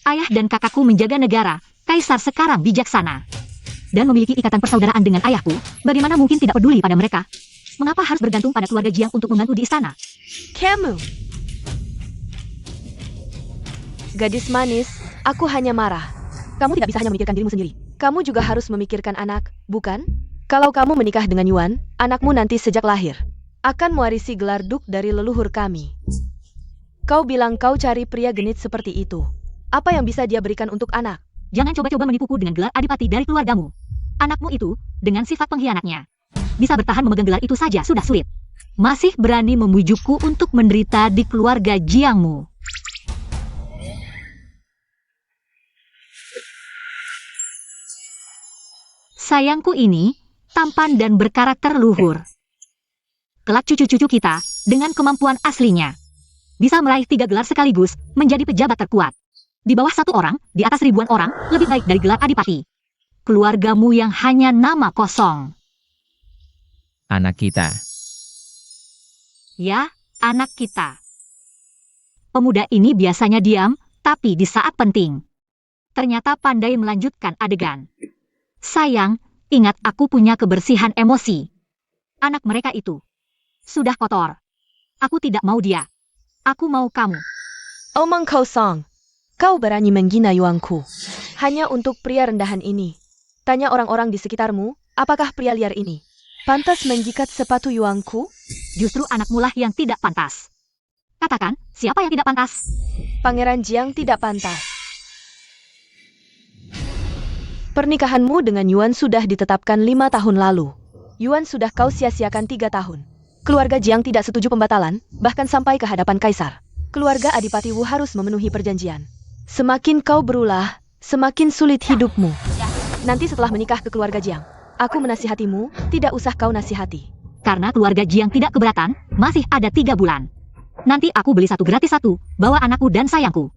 ayah dan kakakku menjaga negara, kaisar sekarang bijaksana. Dan memiliki ikatan persaudaraan dengan ayahku, bagaimana mungkin tidak peduli pada mereka? Mengapa harus bergantung pada keluarga Jiang untuk membantu di istana? Kamu. Gadis manis, aku hanya marah. Kamu tidak bisa hanya memikirkan dirimu sendiri. Kamu juga harus memikirkan anak, bukan? Kalau kamu menikah dengan Yuan, anakmu nanti sejak lahir akan mewarisi gelar Duk dari leluhur kami. Kau bilang kau cari pria genit seperti itu. Apa yang bisa dia berikan untuk anak? Jangan coba-coba menipuku dengan gelar adipati dari keluargamu. Anakmu itu, dengan sifat pengkhianatnya, bisa bertahan memegang gelar itu saja sudah sulit. Masih berani membujukku untuk menderita di keluarga Jiangmu. Sayangku ini, tampan dan berkarakter luhur. Kelak cucu-cucu kita, dengan kemampuan aslinya, bisa meraih 3 gelar sekaligus, menjadi pejabat terkuat. Di bawah 1 orang, di atas ribuan orang, lebih baik dari gelar adipati. Keluargamu yang hanya nama kosong. Anak kita. Ya, anak kita. Pemuda ini biasanya diam, tapi di saat penting, ternyata pandai melanjutkan adegan. Sayang, ingat aku punya kebersihan emosi. Anak mereka itu sudah kotor. Aku tidak mau dia. Aku mau kamu. Omong kosong. Kau berani menghina Yuanku hanya untuk pria rendahan ini. Tanya orang-orang di sekitarmu, apakah pria liar ini pantas menjikat sepatu Yuanku? Justru anakmu lah yang tidak pantas. Katakan, siapa yang tidak pantas? Pangeran Jiang tidak pantas. Pernikahanmu dengan Yuan sudah ditetapkan 5 tahun lalu. Yuan sudah kau sia-siakan 3 tahun. Keluarga Jiang tidak setuju pembatalan, bahkan sampai ke hadapan kaisar. Keluarga Adipati Wu harus memenuhi perjanjian. Semakin kau berulah, semakin sulit hidupmu. Nanti setelah menikah ke keluarga Jiang, aku menasihatimu, tidak usah kau nasihati. Karena keluarga Jiang tidak keberatan, masih ada 3 bulan. Nanti aku beli 1 gratis 1, bawa anakku dan sayangku.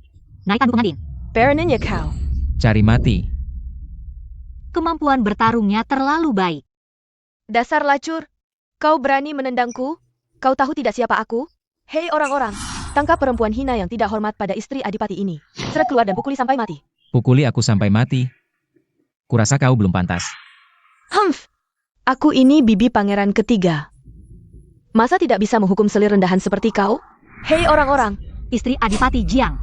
Naikkan bunga Din. Baronin ya kau. Cari mati. Kemampuan bertarungnya terlalu baik. Dasar lacur. Kau berani menendangku? Kau tahu tidak siapa aku? Hei orang-orang, tangkap perempuan hina yang tidak hormat pada istri adipati ini. Seret keluar dan pukuli sampai mati. Pukuli aku sampai mati. Kurasa kau belum pantas. Humph. Aku ini bibi pangeran ketiga. Masa tidak bisa menghukum selir rendahan seperti kau? Hei orang-orang. Istri Adipati Jiang.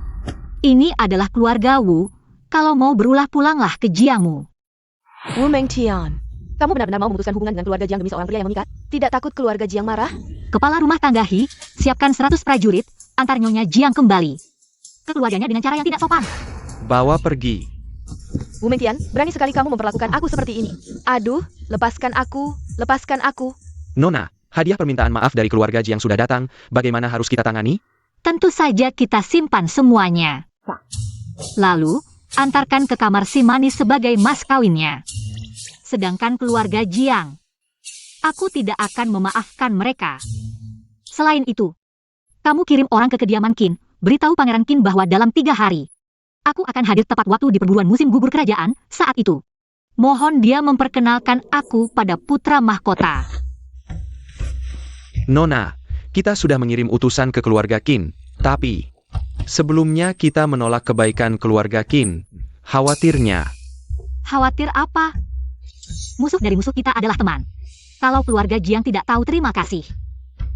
Ini adalah keluarga Wu. Kalau mau berulah pulanglah ke Jiangmu. Wu Mengtian. Kamu benar-benar mau memutuskan hubungan dengan keluarga Jiang demi seorang pria yang memikat? Tidak takut keluarga Jiang marah? Kepala rumah tangga Hi, siapkan 100 prajurit, antar Nyonya Jiang kembali ke keluarganya dengan cara yang tidak sopan. Bawa pergi. Wu Mengtian, berani sekali kamu memperlakukan aku seperti ini. Aduh, lepaskan aku, lepaskan aku. Nona, hadiah permintaan maaf dari keluarga Jiang sudah datang, bagaimana harus kita tangani? Tentu saja kita simpan semuanya. Lalu, antarkan ke kamar si manis sebagai mas kawinnya. Sedangkan keluarga Jiang, aku tidak akan memaafkan mereka. Selain itu, kamu kirim orang ke kediaman Qin, beritahu Pangeran Qin bahwa dalam 3 hari, aku akan hadir tepat waktu di perburuan musim gugur kerajaan. Saat itu, mohon dia memperkenalkan aku pada putra mahkota. Nona, kita sudah mengirim utusan ke keluarga Qin, tapi sebelumnya kita menolak kebaikan keluarga Qin. Khawatirnya. Khawatir apa? Musuh dari musuh kita adalah teman. Kalau keluarga Jiang tidak tahu terima kasih.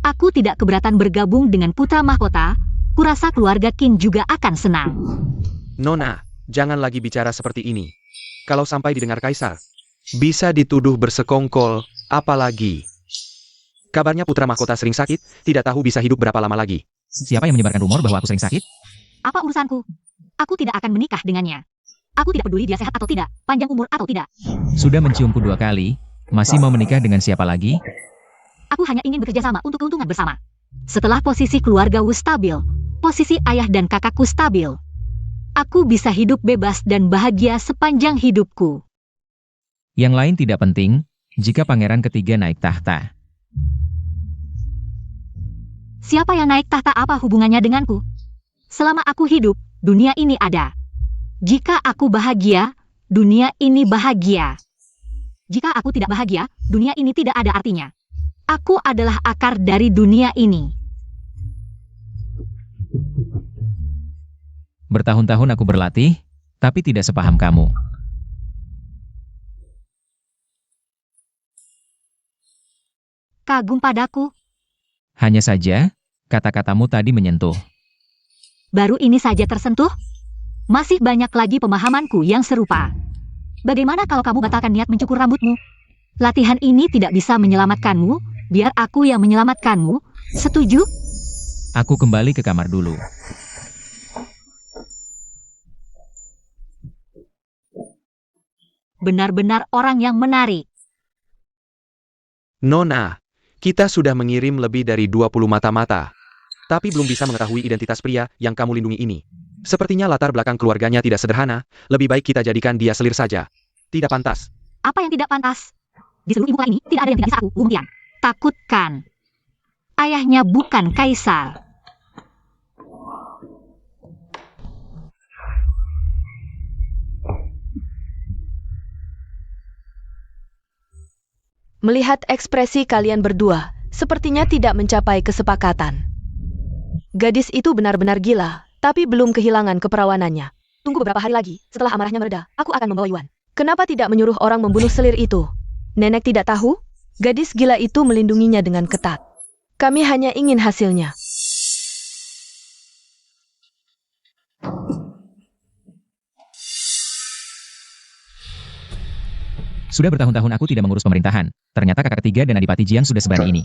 Aku tidak keberatan bergabung dengan putra mahkota, kurasa keluarga Qin juga akan senang. Nona, jangan lagi bicara seperti ini. Kalau sampai didengar kaisar, bisa dituduh bersekongkol, apalagi. Kabarnya putra mahkota sering sakit, tidak tahu bisa hidup berapa lama lagi. Siapa yang menyebarkan rumor bahwa aku sering sakit? Apa urusanku? Aku tidak akan menikah dengannya. Aku tidak peduli dia sehat atau tidak, panjang umur atau tidak. Sudah menciumku 2 kali, masih mau menikah dengan siapa lagi? Aku hanya ingin bekerja sama untuk keuntungan bersama. Setelah posisi keluarga Wu stabil, posisi ayah dan kakakku stabil, aku bisa hidup bebas dan bahagia sepanjang hidupku. Yang lain tidak penting, jika pangeran ketiga naik tahta. Siapa yang naik tahta apa hubungannya denganku? Selama aku hidup, dunia ini ada. Jika aku bahagia, dunia ini bahagia. Jika aku tidak bahagia, dunia ini tidak ada artinya. Aku adalah akar dari dunia ini. Bertahun-tahun aku berlatih, tapi tidak sepaham kamu. Kagum padaku. Hanya saja, kata-katamu tadi menyentuh. Baru ini saja tersentuh? Masih banyak lagi pemahamanku yang serupa. Bagaimana kalau kamu batalkan niat mencukur rambutmu? Latihan ini tidak bisa menyelamatkanmu, biar aku yang menyelamatkanmu. Setuju? Aku kembali ke kamar dulu. Benar-benar orang yang menarik. Nona, kita sudah mengirim lebih dari 20 mata-mata. Tapi belum bisa mengetahui identitas pria yang kamu lindungi ini. Sepertinya latar belakang keluarganya tidak sederhana, lebih baik kita jadikan dia selir saja. Tidak pantas. Apa yang tidak pantas? Di seluruh ibu kota ini, tidak ada yang tidak bisa aku buktikan. Takutkan. Ayahnya bukan kaisar. Melihat ekspresi kalian berdua, sepertinya tidak mencapai kesepakatan. Gadis itu benar-benar gila, tapi belum kehilangan keperawanannya. Tunggu beberapa hari lagi, setelah amarahnya mereda, aku akan membawa Yuan. Kenapa tidak menyuruh orang membunuh selir itu? Nenek tidak tahu? Gadis gila itu melindunginya dengan ketat. Kami hanya ingin hasilnya. Sudah bertahun-tahun aku tidak mengurus pemerintahan. Ternyata kakak ketiga dan Adipati Jiang sudah seberani ini.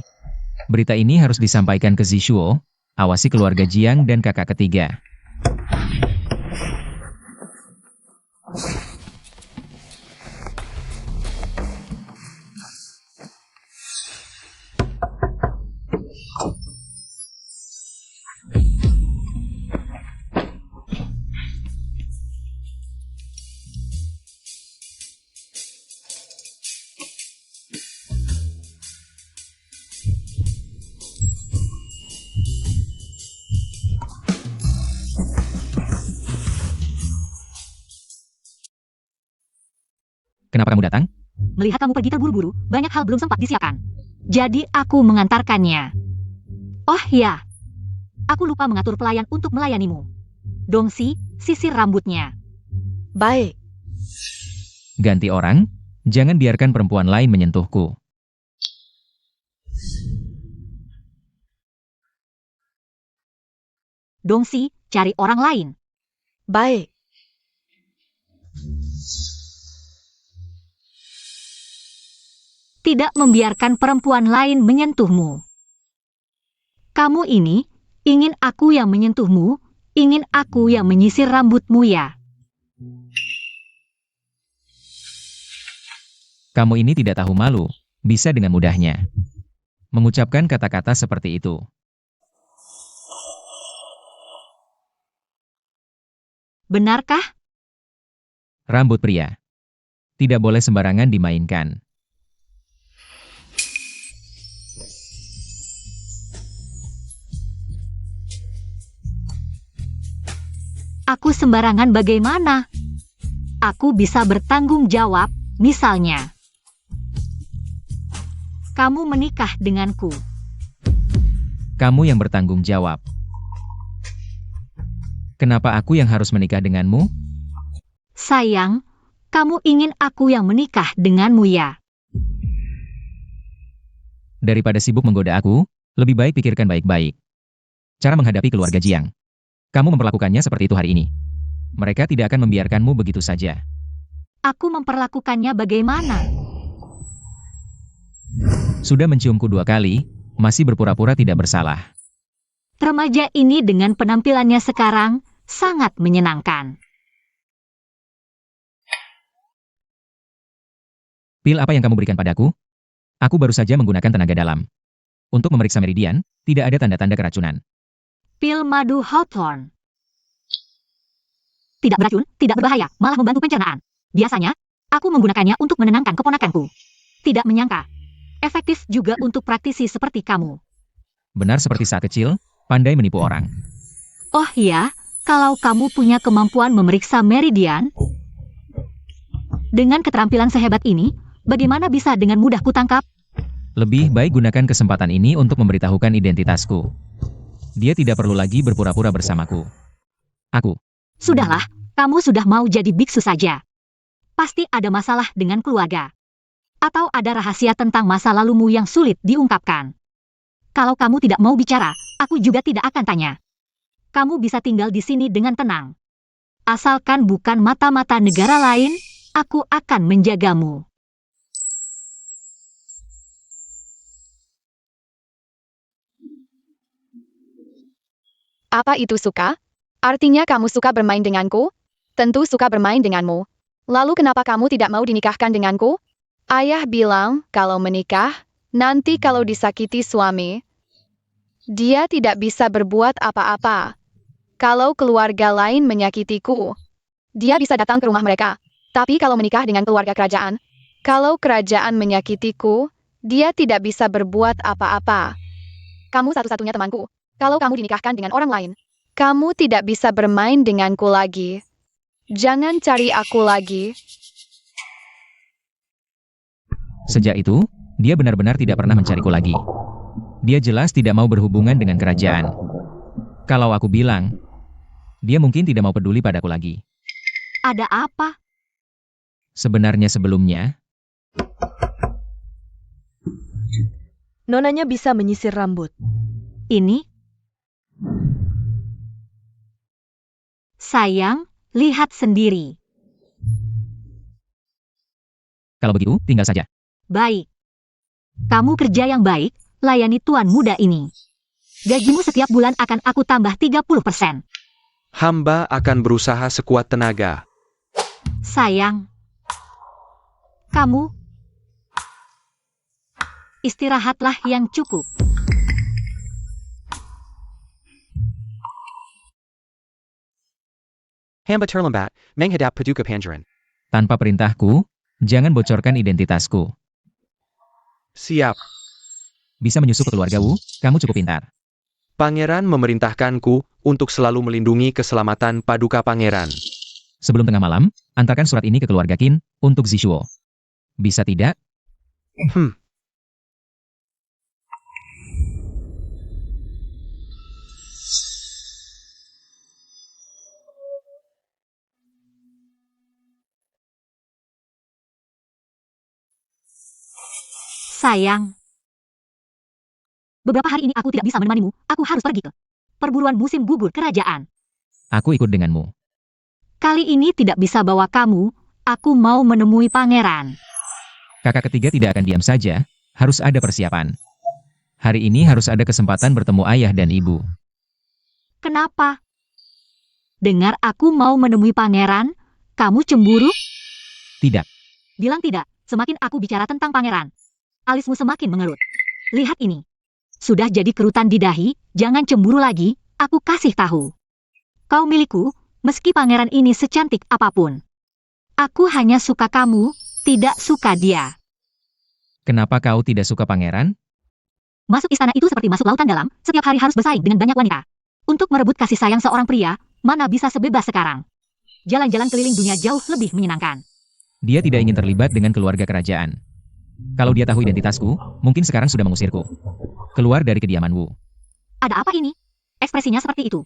Berita ini harus disampaikan ke Zishuo, awasi keluarga Jiang dan kakak ketiga. Kenapa kamu datang? Melihat kamu pergi terburu-buru, banyak hal belum sempat disiapkan. Jadi aku mengantarkannya. Oh ya, aku lupa mengatur pelayan untuk melayanimu. Dongsi, sisir rambutnya. Baik. Ganti orang, jangan biarkan perempuan lain menyentuhku. Dongsi, cari orang lain. Baik. Tidak membiarkan perempuan lain menyentuhmu. Kamu ini, ingin aku yang menyentuhmu, ingin aku yang menyisir rambutmu ya. Kamu ini tidak tahu malu, bisa dengan mudahnya mengucapkan kata-kata seperti itu. Benarkah? Rambut pria tidak boleh sembarangan dimainkan. Aku sembarangan bagaimana? Aku bisa bertanggung jawab, misalnya. Kamu menikah denganku. Kamu yang bertanggung jawab. Kenapa aku yang harus menikah denganmu? Sayang, kamu ingin aku yang menikah denganmu ya. Daripada sibuk menggoda aku, lebih baik pikirkan baik-baik cara menghadapi keluarga Jiang. Kamu memperlakukannya seperti itu hari ini. Mereka tidak akan membiarkanmu begitu saja. Aku memperlakukannya bagaimana? Sudah menciumku 2 kali, masih berpura-pura tidak bersalah. Remaja ini dengan penampilannya sekarang, sangat menyenangkan. Pil apa yang kamu berikan padaku? Aku baru saja menggunakan tenaga dalam. Untuk memeriksa meridian, tidak ada tanda-tanda keracunan. Pil madu Hawthorne. Tidak beracun, tidak berbahaya, malah membantu pencernaan. Biasanya, aku menggunakannya untuk menenangkan keponakanku. Tidak menyangka. Efektif juga untuk praktisi seperti kamu. Benar seperti saat kecil, pandai menipu orang. Oh iya, kalau kamu punya kemampuan memeriksa meridian, dengan keterampilan sehebat ini, bagaimana bisa dengan mudah kutangkap? Lebih baik gunakan kesempatan ini untuk memberitahukan identitasku. Dia tidak perlu lagi berpura-pura bersamaku. Aku. Sudahlah, kamu sudah mau jadi biksu saja. Pasti ada masalah dengan keluarga. Atau ada rahasia tentang masa lalumu yang sulit diungkapkan. Kalau kamu tidak mau bicara, aku juga tidak akan tanya. Kamu bisa tinggal di sini dengan tenang. Asalkan bukan mata-mata negara lain, aku akan menjagamu. Apa itu suka? Artinya kamu suka bermain denganku? Tentu suka bermain denganmu. Lalu kenapa kamu tidak mau dinikahkan denganku? Ayah bilang kalau menikah, nanti kalau disakiti suami, dia tidak bisa berbuat apa-apa. Kalau keluarga lain menyakitiku, dia bisa datang ke rumah mereka. Tapi kalau menikah dengan keluarga kerajaan, kalau kerajaan menyakitiku, dia tidak bisa berbuat apa-apa. Kamu satu-satunya temanku. Kalau kamu dinikahkan dengan orang lain, kamu tidak bisa bermain denganku lagi. Jangan cari aku lagi. Sejak itu, dia benar-benar tidak pernah mencariku lagi. Dia jelas tidak mau berhubungan dengan kerajaan. Kalau aku bilang, dia mungkin tidak mau peduli padaku lagi. Ada apa? Sebenarnya sebelumnya, Nonanya bisa menyisir rambut. Ini? Sayang, lihat sendiri. kalau begitu, tinggal saja. Baik. Kamu kerja yang baik, layani tuan muda ini. Gajimu setiap bulan akan aku tambah 30%. Hamba akan berusaha sekuat tenaga. Sayang. Kamu istirahatlah yang cukup. Hamba terlambat, menghadap paduka pangeran. Tanpa perintahku, jangan bocorkan identitasku. Siap. Bisa menyusup ke keluarga Wu, kamu cukup pintar. Pangeran memerintahkanku untuk selalu melindungi keselamatan paduka pangeran. Sebelum tengah malam, antarkan surat ini ke keluarga Qin, untuk Zishuo. Bisa tidak? Sayang. Beberapa hari ini aku tidak bisa menemanimu, aku harus pergi ke perburuan musim gugur kerajaan. Aku ikut denganmu. Kali ini tidak bisa bawa kamu, aku mau menemui pangeran. Kakak ketiga tidak akan diam saja, harus ada persiapan. Hari ini harus ada kesempatan bertemu ayah dan ibu. Kenapa? Dengar aku mau menemui pangeran, kamu cemburu? Tidak. Bilang tidak, semakin aku bicara tentang pangeran. Alismu semakin mengerut. Lihat ini. Sudah jadi kerutan di dahi, jangan cemburu lagi, aku kasih tahu. Kau milikku, meski pangeran ini secantik apapun. Aku hanya suka kamu, tidak suka dia. Kenapa kau tidak suka pangeran? Masuk istana itu seperti masuk lautan dalam, setiap hari harus bersaing dengan banyak wanita. Untuk merebut kasih sayang seorang pria, mana bisa sebebas sekarang. Jalan-jalan keliling dunia jauh lebih menyenangkan. Dia tidak ingin terlibat dengan keluarga kerajaan. Kalau dia tahu identitasku, mungkin sekarang sudah mengusirku. Keluar dari kediaman Wu. Ada apa ini? Ekspresinya seperti itu.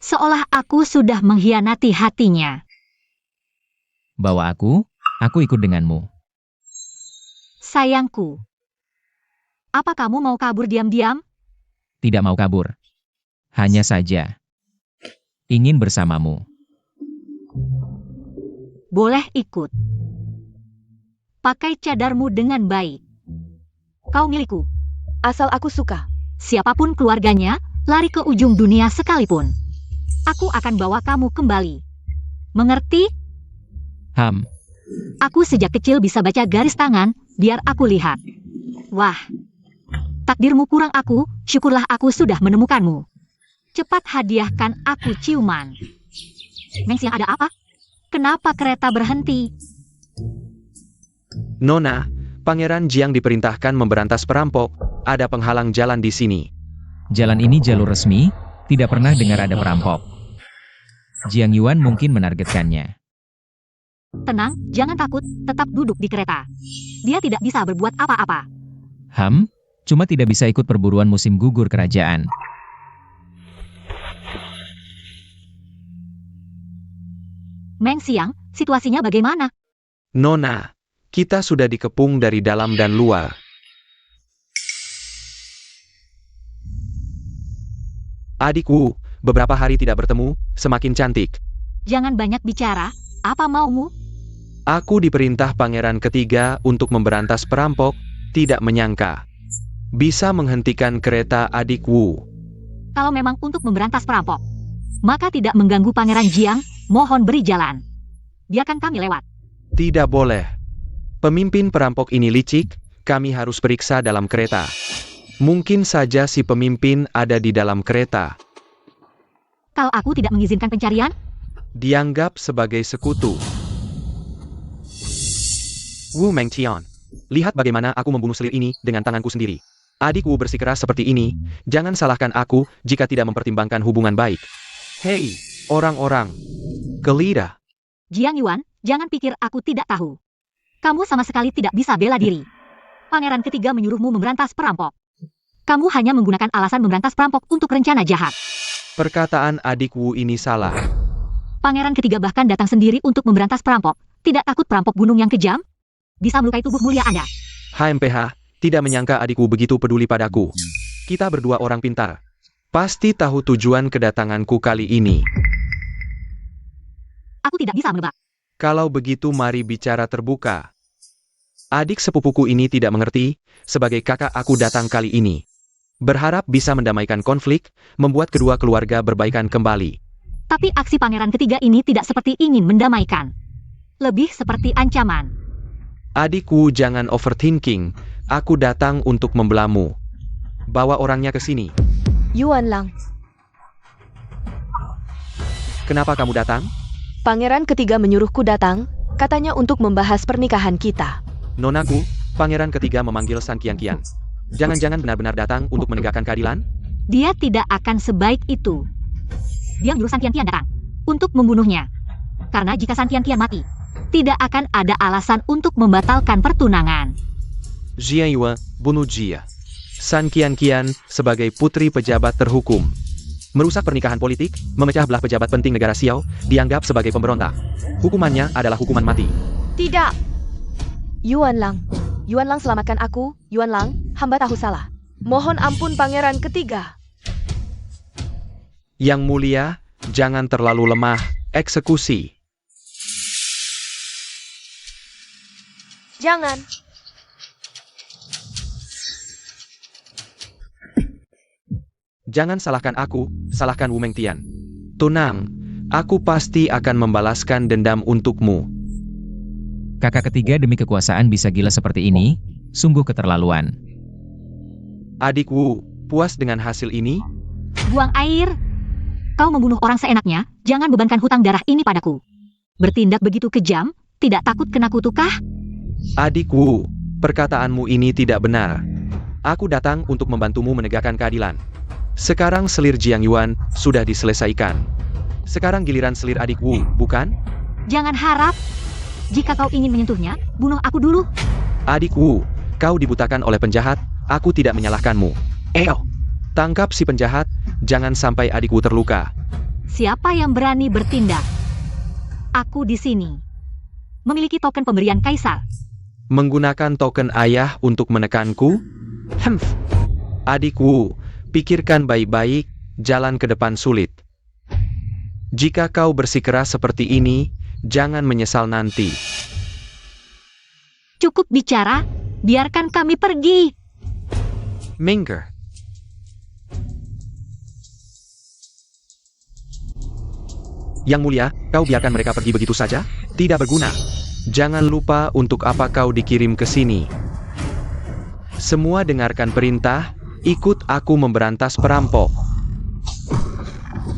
Seolah aku sudah mengkhianati hatinya. Bawa aku ikut denganmu. Sayangku. Apa kamu mau kabur diam-diam? Tidak mau kabur. Hanya saja ingin bersamamu. Boleh ikut. Pakai cadarmu dengan baik. Kau milikku. Asal aku suka. Siapapun keluarganya, lari ke ujung dunia sekalipun. Aku akan bawa kamu kembali. Mengerti? Aku sejak kecil bisa baca garis tangan, biar aku lihat. Wah. Takdirmu kurang aku, syukurlah aku sudah menemukanmu. Cepat hadiahkan aku ciuman. Mengsiang ada apa? Kenapa kereta berhenti? Nona, Pangeran Jiang diperintahkan memberantas perampok, ada penghalang jalan di sini. Jalan ini jalur resmi, tidak pernah dengar ada perampok. Jiang Yuan mungkin menargetkannya. Tenang, jangan takut, tetap duduk di kereta. Dia tidak bisa berbuat apa-apa. Cuma tidak bisa ikut perburuan musim gugur kerajaan. Meng Xiang, situasinya bagaimana? Nona, kita sudah dikepung dari dalam dan luar. Adikku, beberapa hari tidak bertemu, semakin cantik. Jangan banyak bicara, apa maumu? Aku diperintah pangeran ketiga untuk memberantas perampok, tidak menyangka bisa menghentikan kereta adik Wu. Kalau memang untuk memberantas perampok, maka tidak mengganggu Pangeran Jiang, mohon beri jalan. Biarkan kami lewat. Tidak boleh. Pemimpin perampok ini licik, kami harus periksa dalam kereta. Mungkin saja si pemimpin ada di dalam kereta. Kalau aku tidak mengizinkan pencarian, Dianggap sebagai sekutu. Wu Mengtian, lihat bagaimana aku membunuh selir ini dengan tanganku sendiri. Adik Wu bersikeras seperti ini, jangan salahkan aku jika tidak mempertimbangkan hubungan baik. Hei, orang-orang. Gelida. Jiang Yuan, jangan pikir aku tidak tahu. Kamu sama sekali tidak bisa bela diri. Pangeran ketiga menyuruhmu memberantas perampok. Kamu hanya menggunakan alasan memberantas perampok untuk rencana jahat. Perkataan adik Wu ini salah. Pangeran ketiga bahkan datang sendiri untuk memberantas perampok. Tidak takut perampok gunung yang kejam? Bisa melukai tubuh mulia Anda. HMPH, tidak menyangka adikku begitu peduli padaku. Kita berdua orang pintar. Pasti tahu tujuan kedatanganku kali ini. Aku tidak bisa menebak. Kalau begitu mari bicara terbuka. Adik sepupuku ini tidak mengerti, sebagai kakak aku datang kali ini. Berharap bisa mendamaikan konflik, membuat kedua keluarga berbaikan kembali. Tapi aksi pangeran ketiga ini tidak seperti ingin mendamaikan. Lebih seperti ancaman. Adikku jangan overthinking, aku datang untuk membelamu. Bawa orangnya ke sini. Yuan Lang, Kenapa kamu datang? pangeran ketiga menyuruhku datang, katanya untuk membahas pernikahan kita. Nonaku, pangeran ketiga memanggil San Qianqian. Jangan-jangan benar-benar datang untuk menegakkan keadilan? Dia tidak akan sebaik itu. Dia menyuruh San Qianqian datang untuk membunuhnya. Karena jika San Qianqian mati, tidak akan ada alasan untuk membatalkan pertunangan. Jia Yue, bunuh Jia. San Qianqian sebagai putri pejabat terhukum. Merusak pernikahan politik, memecah belah pejabat penting negara Xiao, dianggap sebagai pemberontak. Hukumannya adalah hukuman mati. Tidak! Yuan Lang, selamatkan aku. Yuan Lang, hamba tahu salah. Mohon ampun pangeran ketiga. Yang mulia, jangan terlalu lemah, eksekusi. Jangan. Jangan salahkan aku, salahkan Wu Mengtian. Tenang, aku pasti akan membalaskan dendam untukmu. Kakak ketiga demi kekuasaan bisa gila seperti ini, sungguh keterlaluan. Adik Wu, puas dengan hasil ini? Buang air. Kau membunuh orang seenaknya, jangan bebankan hutang darah ini padaku. Bertindak begitu kejam, tidak takut kena kutukah? Adik Wu, perkataanmu ini tidak benar. Aku datang untuk membantumu menegakkan keadilan. Sekarang selir Jiang Yuan sudah diselesaikan. Sekarang giliran selir adik Wu, bukan? Jangan harap. Jika kau ingin menyentuhnya, bunuh aku dulu. Adik Wu, kau dibutakan oleh penjahat, aku tidak menyalahkanmu. Tangkap si penjahat, jangan sampai adik Wu terluka. Siapa yang berani bertindak? Aku di sini. Memiliki token pemberian kaisar. Menggunakan token ayah untuk menekanku? Adik Wu, pikirkan baik-baik, jalan ke depan sulit. Jika kau bersikeras seperti ini, jangan menyesal nanti. Cukup bicara, biarkan kami pergi. Mingger. Yang mulia, kau biarkan mereka pergi begitu saja? Tidak berguna. Jangan lupa untuk apa kau dikirim ke sini. Semua dengarkan perintah, ikut aku memberantas perampok.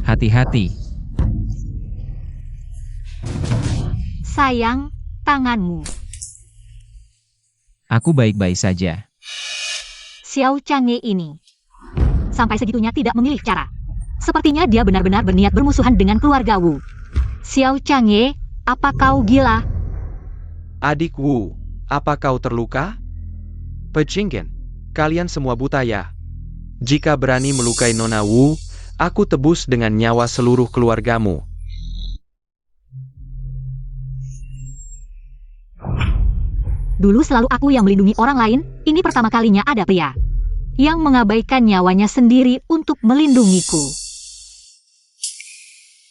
Hati-hati. Sayang, tanganmu. Aku baik-baik saja. Xiao Chang'e ini. Sampai segitunya tidak memilih cara. Sepertinya dia benar-benar berniat bermusuhan dengan keluarga Wu. Xiao Chang'e, apa kau gila? Adik Wu, apa kau terluka? Pejinggen, Kalian semua buta ya? Jika berani melukai Nona Wu, aku tebus dengan nyawa seluruh keluargamu. Dulu selalu aku yang melindungi orang lain, ini pertama kalinya ada pria yang mengabaikan nyawanya sendiri untuk melindungiku.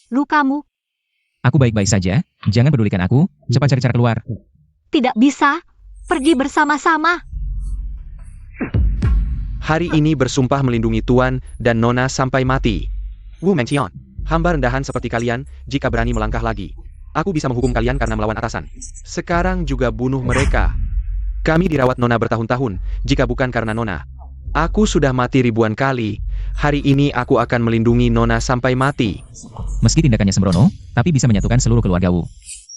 Lukamu Aku baik-baik saja, jangan pedulikan aku, cepat cari cara keluar. tidak bisa, pergi bersama-sama. Hari ini bersumpah melindungi Tuan dan Nona sampai mati. Wu Mengqian, hamba rendahan seperti kalian, jika berani melangkah lagi, aku bisa menghukum kalian karena melawan atasan. Sekarang juga bunuh mereka. Kami dirawat Nona bertahun-tahun, jika bukan karena Nona. Aku sudah mati ribuan kali. Hari ini aku akan melindungi Nona sampai mati. Meski tindakannya sembrono, tapi bisa menyatukan seluruh keluarga Wu.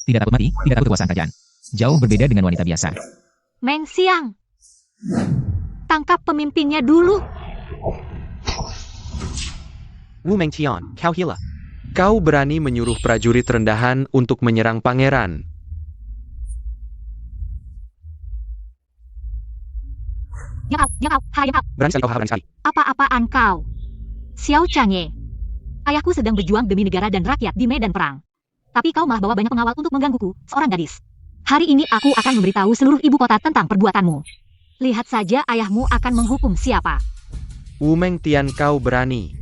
Tidak takut mati, tidak takut kekuasaan kerajaan. Jauh berbeda dengan wanita biasa. Meng Xiang, tangkap pemimpinnya dulu. Wu Mengqian, kau gila. Kau berani menyuruh prajurit rendahan untuk menyerang pangeran. Berani sekali kau, berani sekali. Apa-apaan kau? Xiao Changye, ayahku sedang berjuang demi negara dan rakyat di medan perang. Tapi kau malah bawa banyak pengawal untuk menggangguku, seorang gadis. Hari ini aku akan memberitahu seluruh ibu kota tentang perbuatanmu. Lihat saja ayahmu akan menghukum siapa. Wu Mengqian, kau berani.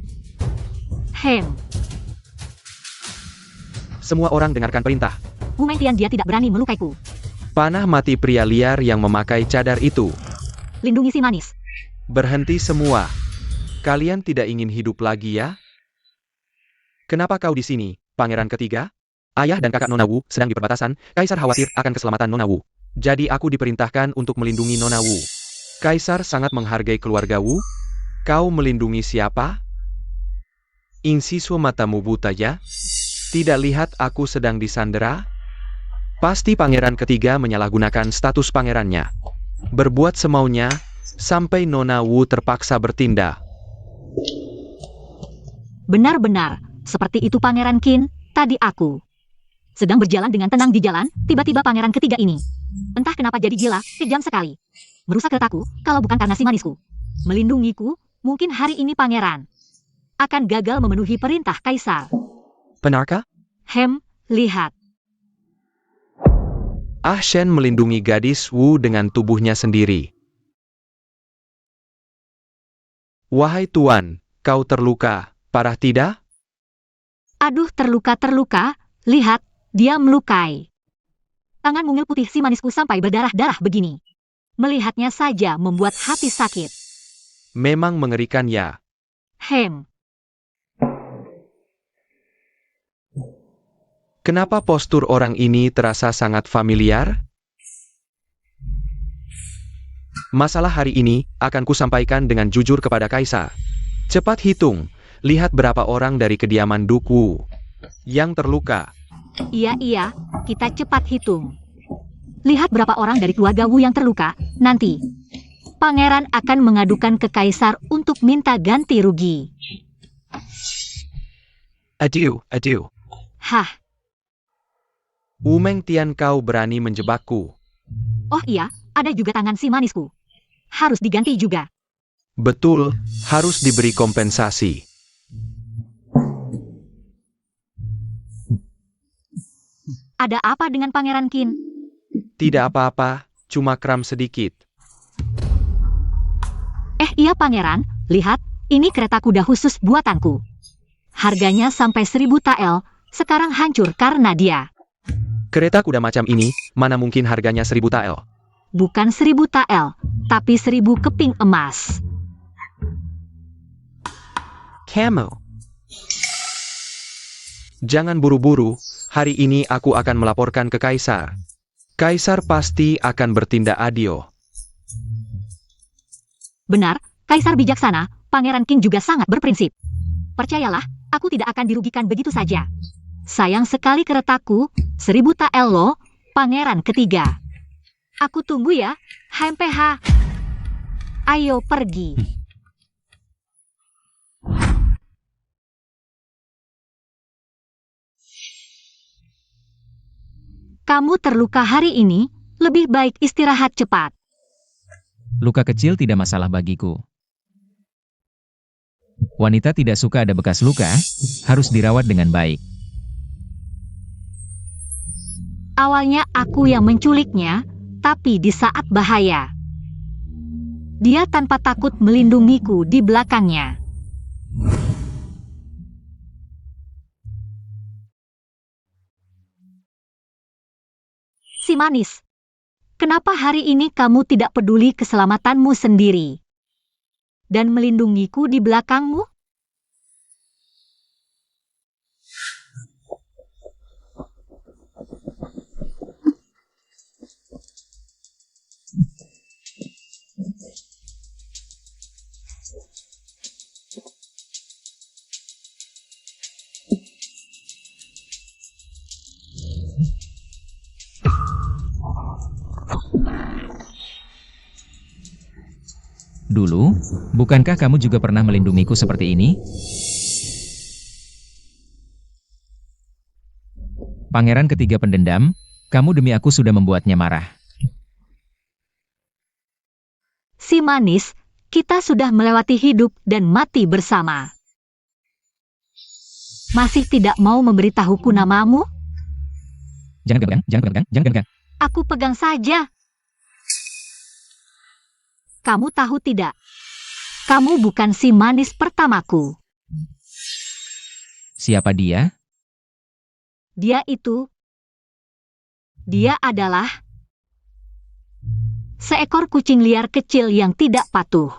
Hem, Semua orang dengarkan perintah. Wu Mengqian, dia tidak berani melukaiku. Panah mati pria liar yang memakai cadar itu. Lindungi si manis. Berhenti semua. Kalian tidak ingin hidup lagi ya? Kenapa kau di sini, pangeran ketiga? Ayah dan kakak Nona Wu sedang di perbatasan, Kaisar khawatir akan keselamatan Nona Wu. Jadi aku diperintahkan untuk melindungi Nona Wu. Kaisar sangat menghargai keluarga Wu. Kau melindungi siapa? Insiswa matamu buta ya? Tidak lihat aku sedang disandera? Pasti pangeran ketiga menyalahgunakan status pangerannya. Berbuat semaunya, sampai Nona Wu terpaksa bertindak. Benar-benar, seperti itu Pangeran Qin, tadi aku sedang berjalan dengan tenang di jalan, tiba-tiba pangeran ketiga ini, entah kenapa jadi gila, kejam sekali. Merusak keretaku, kalau bukan karena si manisku melindungiku, mungkin hari ini pangeran akan gagal memenuhi perintah kaisar. Benarkah? Hem, lihat. Ah Shen melindungi gadis Wu dengan tubuhnya sendiri. Wahai Tuan, kau terluka, parah tidak? Aduh, terluka, lihat, dia melukai. Tangan mungil putih si manisku sampai berdarah-darah begini. Melihatnya saja membuat hati sakit. Memang mengerikan ya. Hem, Kenapa postur orang ini terasa sangat familiar? Masalah hari ini akan kusampaikan dengan jujur kepada Kaisar. Cepat hitung, lihat berapa orang dari kediaman Duku yang terluka. iya, kita cepat hitung. Lihat berapa orang dari keluarga Wu yang terluka, nanti pangeran akan mengadukan ke kaisar untuk minta ganti rugi. Aduh. Hah, Wu Mengqian, kau berani menjebakku. oh iya, ada juga tangan si manisku. Harus diganti juga. Betul, harus diberi kompensasi. Ada apa dengan Pangeran Qin? Tidak apa-apa, cuma kram sedikit. Iya pangeran, lihat, ini kereta kuda khusus buatanku. Harganya sampai 1000 tael, sekarang hancur karena dia. Kereta kuda macam ini, mana mungkin harganya 1000 tael? Bukan 1000 tael, tapi 1000 keping emas. Camel. Jangan buru-buru, hari ini aku akan melaporkan ke Kaisar. Kaisar pasti akan bertindak adil. Benar, Kaisar bijaksana, Pangeran Qin juga sangat berprinsip. Percayalah, aku tidak akan dirugikan begitu saja. Sayang sekali keretaku, 1000 tael loh, Pangeran ketiga. Aku tunggu ya, HMPH. Ayo pergi. Kamu terluka hari ini, lebih baik istirahat cepat. Luka kecil tidak masalah bagiku. Wanita tidak suka ada bekas luka, harus dirawat dengan baik. Awalnya aku yang menculiknya, tapi di saat bahaya, dia tanpa takut melindungiku di belakangnya. Si manis, kenapa hari ini kamu tidak peduli keselamatanmu sendiri dan melindungiku di belakangmu? Dulu, bukankah kamu juga pernah melindungiku seperti ini? Pangeran ketiga pendendam, kamu demi aku sudah membuatnya marah. Si manis, kita sudah melewati hidup dan mati bersama. Masih tidak mau memberitahuku namamu? Jangan pegang, jangan pegang, jangan pegang. Aku pegang saja. Kamu tahu tidak? Kamu bukan si manis pertamaku. Siapa dia? Dia adalah seekor kucing liar kecil yang tidak patuh.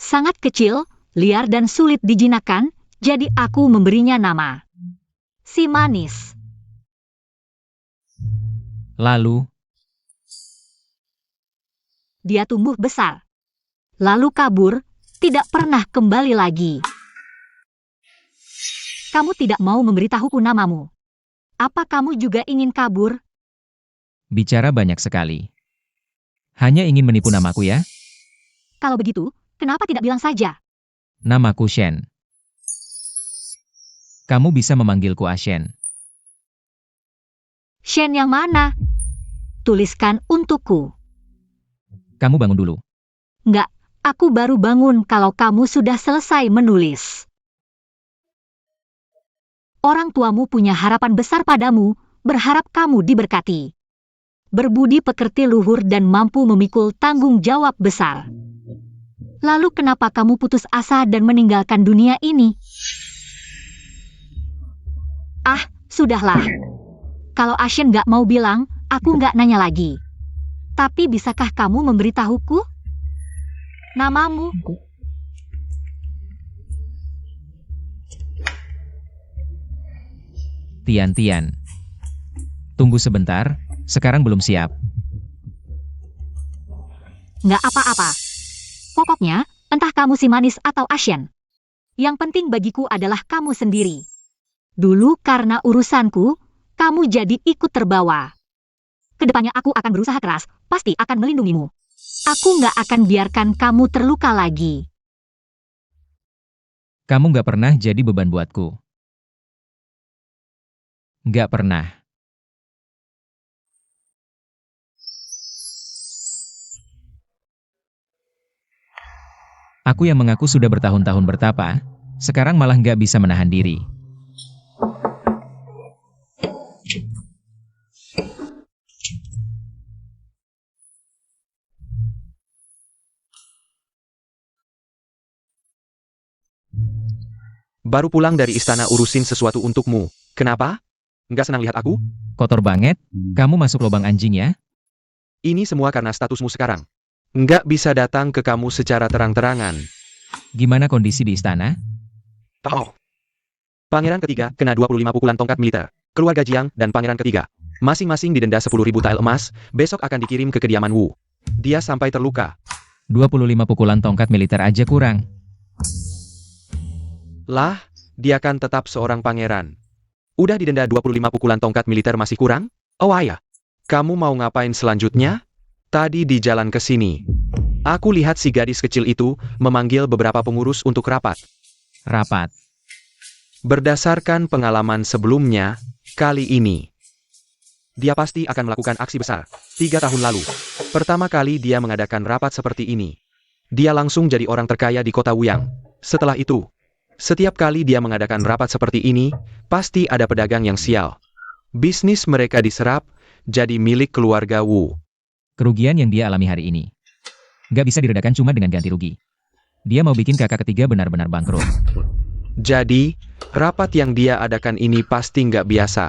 Sangat kecil, liar dan sulit dijinakkan, jadi aku memberinya nama si manis. Lalu, Dia tumbuh besar, lalu kabur, tidak pernah kembali lagi. Kamu tidak mau memberitahuku namamu. Apa kamu juga ingin kabur? bicara banyak sekali. Hanya ingin menipu namaku ya? Kalau begitu, kenapa tidak bilang saja? Namaku Shen. Kamu bisa memanggilku Ashen. Shen yang mana? Tuliskan untukku. Kamu bangun dulu. Enggak, aku baru bangun kalau kamu sudah selesai menulis. Orang tuamu punya harapan besar padamu, berharap kamu diberkati. Berbudi pekerti luhur dan mampu memikul tanggung jawab besar. Lalu kenapa kamu putus asa dan meninggalkan dunia ini? Ah, sudahlah. Kalau Ashen nggak mau bilang, aku nggak nanya lagi. Tapi bisakah kamu memberitahuku namamu? Tian. Tunggu sebentar, sekarang belum siap. Nggak apa-apa. Pokoknya, entah kamu si manis atau Ashen. Yang penting bagiku adalah kamu sendiri. Dulu karena urusanku, kamu jadi ikut terbawa. Kedepannya aku akan berusaha keras, pasti akan melindungimu. Aku nggak akan biarkan kamu terluka lagi. Kamu nggak pernah jadi beban buatku. Nggak pernah. Aku yang mengaku sudah bertahun-tahun bertapa, sekarang malah nggak bisa menahan diri. Baru pulang dari istana urusin sesuatu untukmu. Kenapa? Nggak senang lihat aku? Kotor banget, kamu masuk lubang anjing ya? Ini semua karena statusmu sekarang. Nggak bisa datang ke kamu secara terang-terangan. Gimana kondisi di istana? Tahu. Pangeran ketiga kena 25 pukulan tongkat militer. Keluarga Jiang dan pangeran ketiga masing-masing didenda 10.000 tael emas, besok akan dikirim ke kediaman Wu. Dia sampai terluka. 25 pukulan tongkat militer aja kurang. Lah, dia kan tetap seorang pangeran. Udah didenda 25 pukulan tongkat militer masih kurang? Oh ayah, kamu mau ngapain selanjutnya? Tadi di jalan ke sini, aku lihat si gadis kecil itu memanggil beberapa pengurus untuk rapat. Rapat. Berdasarkan pengalaman sebelumnya, kali ini dia pasti akan melakukan aksi besar. 3 tahun lalu, pertama kali dia mengadakan rapat seperti ini. Dia langsung jadi orang terkaya di kota Wuyang. Setelah itu, setiap kali dia mengadakan rapat seperti ini, pasti ada pedagang yang sial. Bisnis mereka diserap, jadi milik keluarga Wu. Kerugian yang dia alami hari ini nggak bisa diredakan cuma dengan ganti rugi. Dia mau bikin kakak ketiga benar-benar bangkrut. Jadi, rapat yang dia adakan ini pasti nggak biasa.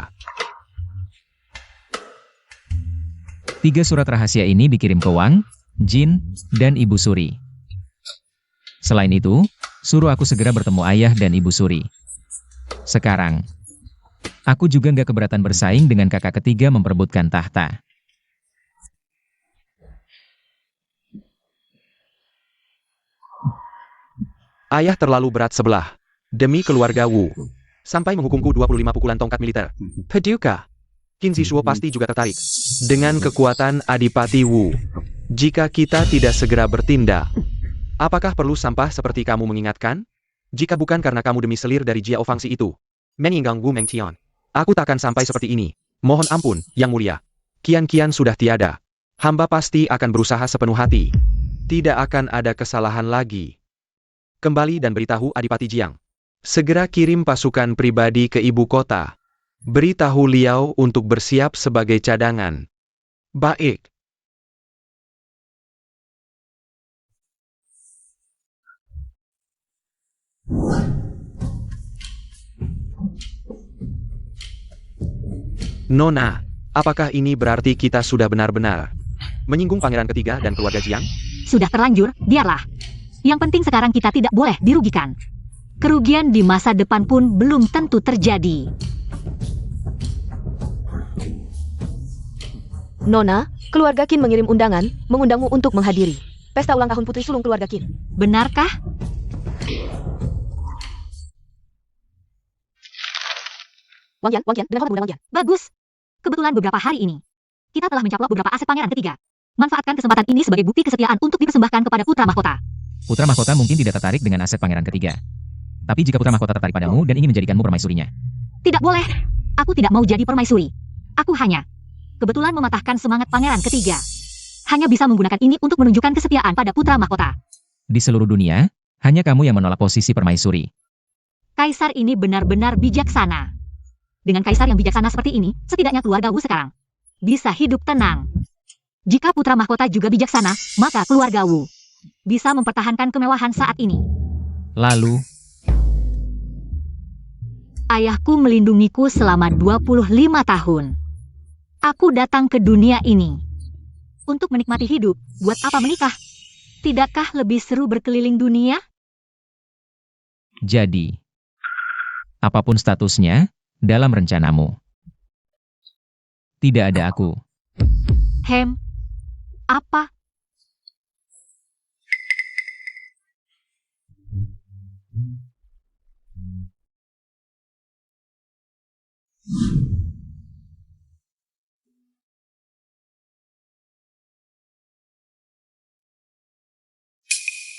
3 surat rahasia ini dikirim ke Wang, Jin, dan Ibu Suri. Selain itu, suruh aku segera bertemu ayah dan Ibu Suri. Sekarang, aku juga nggak keberatan bersaing dengan kakak ketiga memperebutkan tahta. Ayah terlalu berat sebelah. Demi keluarga Wu. Sampai menghukumku 25 pukulan tongkat militer. Peduka. Qin Zishuo pasti juga tertarik. Dengan kekuatan Adipati Wu. Jika kita tidak segera bertindak. Apakah perlu sampah seperti kamu mengingatkan? Jika bukan karena kamu demi selir dari Jiao Fangxi itu. Meninggang Wu Mengtian. Aku takkan sampai seperti ini. Mohon ampun, Yang Mulia. Kian-kian sudah tiada. Hamba pasti akan berusaha sepenuh hati. Tidak akan ada kesalahan lagi. Kembali dan beritahu Adipati Jiang. Segera kirim pasukan pribadi ke ibu kota. Beritahu Liao untuk bersiap sebagai cadangan. Baik. Nona, apakah ini berarti kita sudah benar-benar menyinggung pangeran ketiga dan keluarga Jiang? Sudah terlanjur, biarlah. Yang penting sekarang kita tidak boleh dirugikan. Kerugian di masa depan pun belum tentu terjadi. Nona, keluarga Qin mengirim undangan, mengundangmu untuk menghadiri pesta ulang tahun putri sulung keluarga Qin. Benarkah? Wang Yan, dengan hormat Bunda Wang Yan. Bagus. Kebetulan beberapa hari ini, kita telah mencaplok beberapa aset pangeran ketiga. Manfaatkan kesempatan ini sebagai bukti kesetiaan untuk dipersembahkan kepada putra mahkota. Putra mahkota mungkin tidak tertarik dengan aset pangeran ketiga. Tapi jika putra mahkota tertarik padamu dan ingin menjadikanmu permaisurinya. Tidak boleh. Aku tidak mau jadi permaisuri. Aku hanya kebetulan mematahkan semangat pangeran ketiga. Hanya bisa menggunakan ini untuk menunjukkan kesetiaan pada putra mahkota. Di seluruh dunia, hanya kamu yang menolak posisi permaisuri. Kaisar ini benar-benar bijaksana. Dengan kaisar yang bijaksana seperti ini, setidaknya keluarga Wu sekarang bisa hidup tenang. Jika putra mahkota juga bijaksana, maka keluarga Wu bisa mempertahankan kemewahan saat ini. Lalu, Ayahku melindungiku selama 25 tahun. Aku datang ke dunia ini untuk menikmati hidup. Buat apa menikah? Tidakkah lebih seru berkeliling dunia? jadi, apapun statusnya, dalam rencanamu, tidak ada aku. Apa?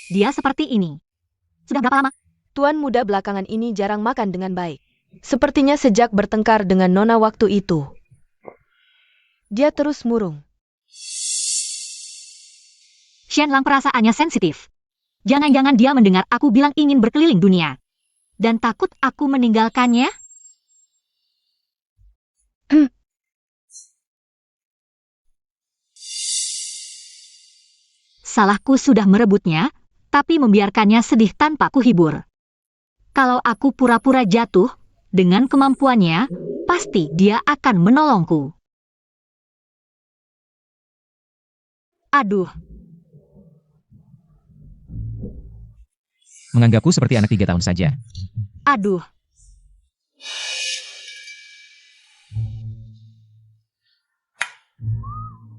Dia seperti ini. Sudah berapa lama? Tuan muda belakangan ini jarang makan dengan baik. Sepertinya sejak bertengkar dengan Nona waktu itu. Dia terus murung. Shenlang perasaannya sensitif. Jangan-jangan dia mendengar aku bilang ingin berkeliling dunia. Dan takut aku meninggalkannya? Salahku sudah merebutnya, tapi membiarkannya sedih tanpa kuhibur. Kalau aku pura-pura jatuh, dengan kemampuannya, pasti dia akan menolongku. Aduh. Menganggapku seperti anak 3 tahun saja. Aduh.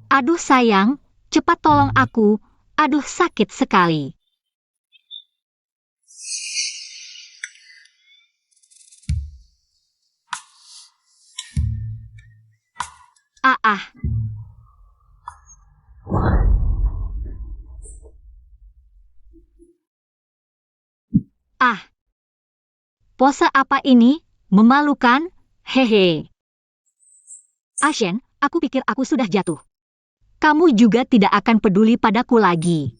Aduh sayang, cepat tolong aku. Aduh sakit sekali. Pose apa ini? Memalukan? Hehe. Ashen, aku pikir aku sudah jatuh. Kamu juga tidak akan peduli padaku lagi.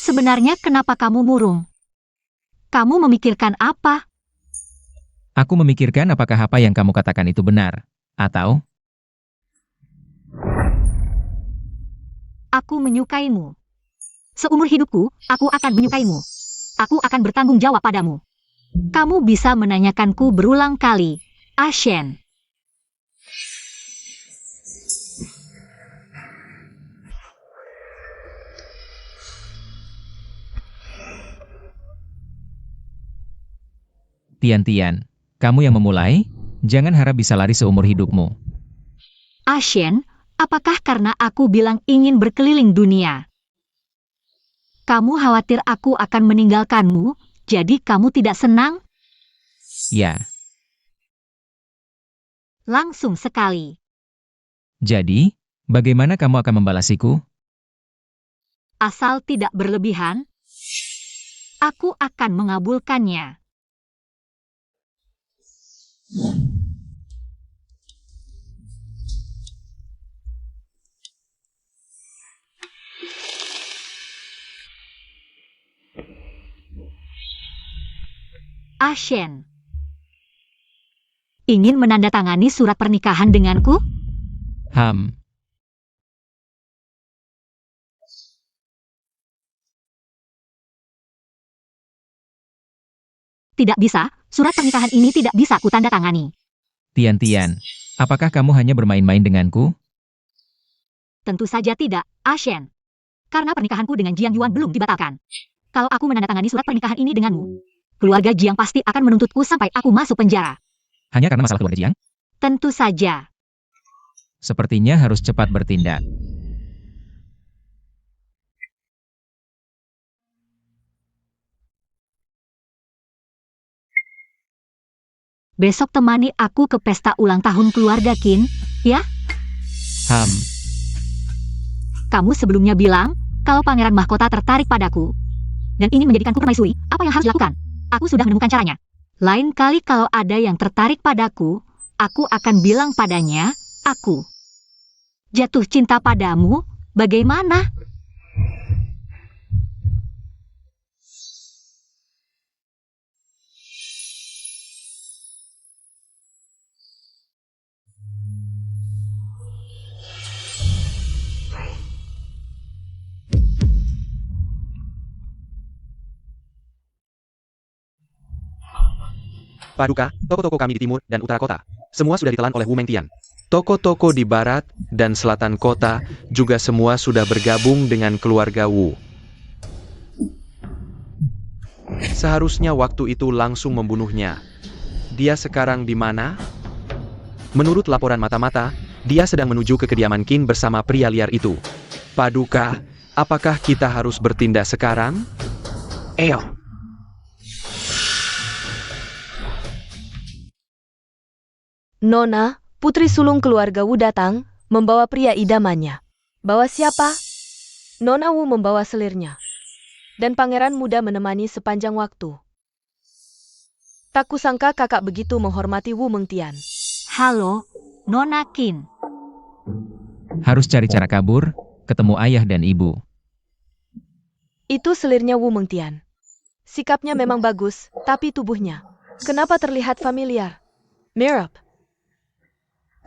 Sebenarnya kenapa kamu murung? Kamu memikirkan apa? Aku memikirkan apakah apa yang kamu katakan itu benar, atau Aku menyukaimu. Seumur hidupku, aku akan menyukaimu. Aku akan bertanggung jawab padamu. Kamu bisa menanyakanku berulang kali, Ashen. Tian-Tian, kamu yang memulai? Jangan harap bisa lari seumur hidupmu. Ashen, apakah karena aku bilang ingin berkeliling dunia? Kamu khawatir aku akan meninggalkanmu, jadi kamu tidak senang? Ya, Langsung sekali. jadi, bagaimana kamu akan membalasiku? Asal tidak berlebihan, aku akan mengabulkannya. Ashen. Ingin menandatangani surat pernikahan denganku? Tidak bisa, surat pernikahan ini tidak bisa kutandatangani. Tian-Tian, apakah kamu hanya bermain-main denganku? Tentu saja tidak, Ashen. Karena pernikahanku dengan Jiang Yuan belum dibatalkan. Kalau aku menandatangani surat pernikahan ini denganmu, keluarga Jiang pasti akan menuntutku sampai aku masuk penjara. Hanya karena masalah keluarga Jiang? Tentu saja. Sepertinya harus cepat bertindak. Besok temani aku ke pesta ulang tahun keluarga Qin, ya? Kamu sebelumnya bilang, kalau pangeran mahkota tertarik padaku. Dan ini menjadikanku permaisuri, apa yang harus dilakukan? Aku sudah menemukan caranya. Lain kali kalau ada yang tertarik padaku, aku akan bilang padanya, aku jatuh cinta padamu, bagaimana? Paduka, toko-toko kami di timur dan utara kota, semua sudah ditelan oleh Wu Mengtian. Toko-toko di barat dan selatan kota juga semua sudah bergabung dengan keluarga Wu. Seharusnya waktu itu langsung membunuhnya. Dia sekarang di mana? Menurut laporan mata-mata, dia sedang menuju ke kediaman Qin bersama pria liar itu. Paduka, apakah kita harus bertindak sekarang? Eyo. Nona, putri sulung keluarga Wu datang, membawa pria idamannya. Bawa siapa? Nona Wu membawa selirnya. Dan pangeran muda menemani sepanjang waktu. Tak kusangka kakak begitu menghormati Wu Mengtian. Halo, Nona Qin. Harus cari cara kabur, ketemu ayah dan ibu. Itu selirnya Wu Mengtian. Sikapnya memang bagus, tapi tubuhnya. Kenapa terlihat familiar? Mirip.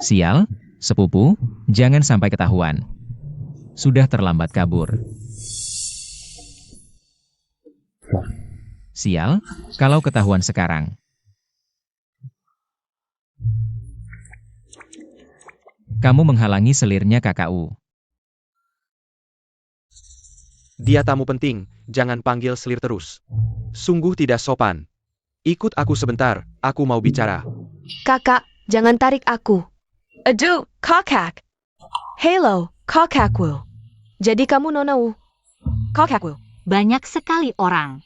Sial, sepupu, jangan sampai ketahuan. Sudah terlambat kabur. Sial, kalau ketahuan sekarang. Kamu menghalangi selirnya kakakku. Dia tamu penting, jangan panggil selir terus. Sungguh tidak sopan. Ikut aku sebentar, aku mau bicara. Kakak, jangan tarik aku. Aduh, kakak. Hello, kakakku. Jadi kamu Nona Wu? Kakakku. Banyak sekali orang.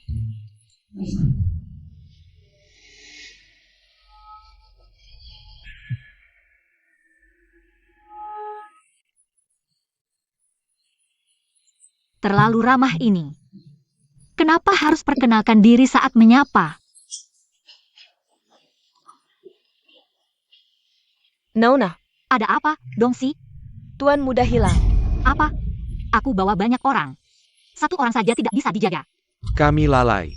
Terlalu ramah ini. Kenapa harus perkenalkan diri saat menyapa? Nona. Ada apa, Dongsi? Tuan muda hilang. Apa? Aku bawa banyak orang. Satu orang saja tidak bisa dijaga. Kami lalai.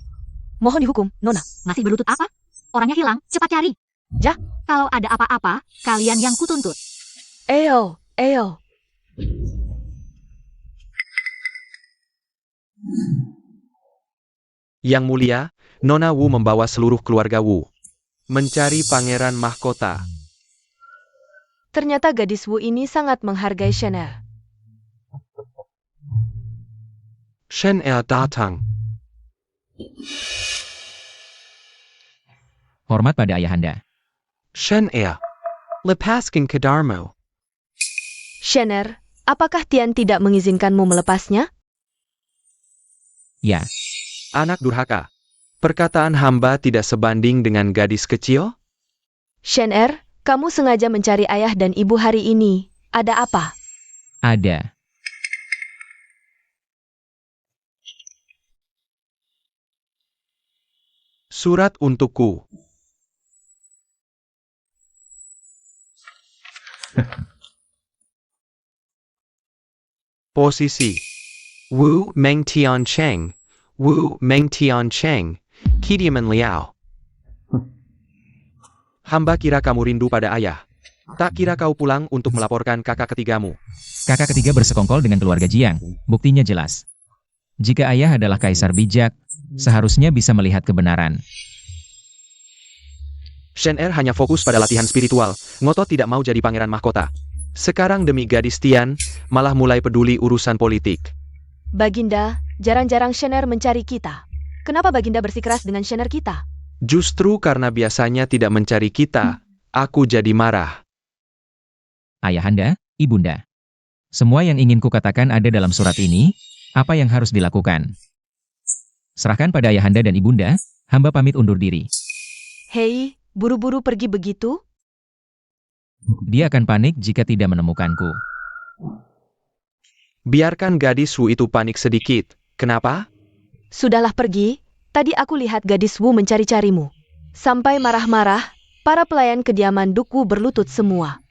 Mohon dihukum, Nona. Masih berlutut apa? Orangnya hilang, cepat cari. Ja. Kalau ada apa-apa, kalian yang kutuntut. Eyo. Yang mulia, Nona Wu membawa seluruh keluarga Wu mencari pangeran mahkota. Ternyata gadis Wu ini sangat menghargai Shen-er. Shen-er datang. Hormat pada ayahanda. Shen-er, lepaskan Kadarmo. Shen-er, apakah Tian tidak mengizinkanmu melepasnya? Ya, Anak durhaka. Perkataan hamba tidak sebanding dengan gadis kecil? Shen-er, kamu sengaja mencari ayah dan ibu hari ini. Ada apa? ada. Surat untukku. Posisi. Wu Meng Tian Cheng. Wu Meng Tian Cheng. Kidiaman Liao. Hamba kira kamu rindu pada ayah. Tak kira kau pulang untuk melaporkan kakak ketigamu. Kakak ketiga bersekongkol dengan keluarga Jiang. Buktinya jelas. Jika ayah adalah kaisar bijak, seharusnya bisa melihat kebenaran. Shen-er hanya fokus pada latihan spiritual, ngotot tidak mau jadi pangeran mahkota. Sekarang demi gadis Tian, malah mulai peduli urusan politik. Baginda, jarang-jarang Shen-er mencari kita. Kenapa Baginda bersikeras dengan Shen-er kita? Justru karena biasanya tidak mencari kita, aku jadi marah. Ayahanda, ibunda. Semua yang ingin kukatakan ada dalam surat ini. Apa yang harus dilakukan? Serahkan pada ayahanda dan ibunda. Hamba pamit undur diri. Hei, buru-buru pergi begitu? Dia akan panik jika tidak menemukanku. Biarkan gadis Wu itu panik sedikit. Kenapa? Sudahlah pergi. Tadi aku lihat gadis Wu mencari-carimu. Sampai marah-marah, para pelayan kediaman Duk Wu berlutut semua.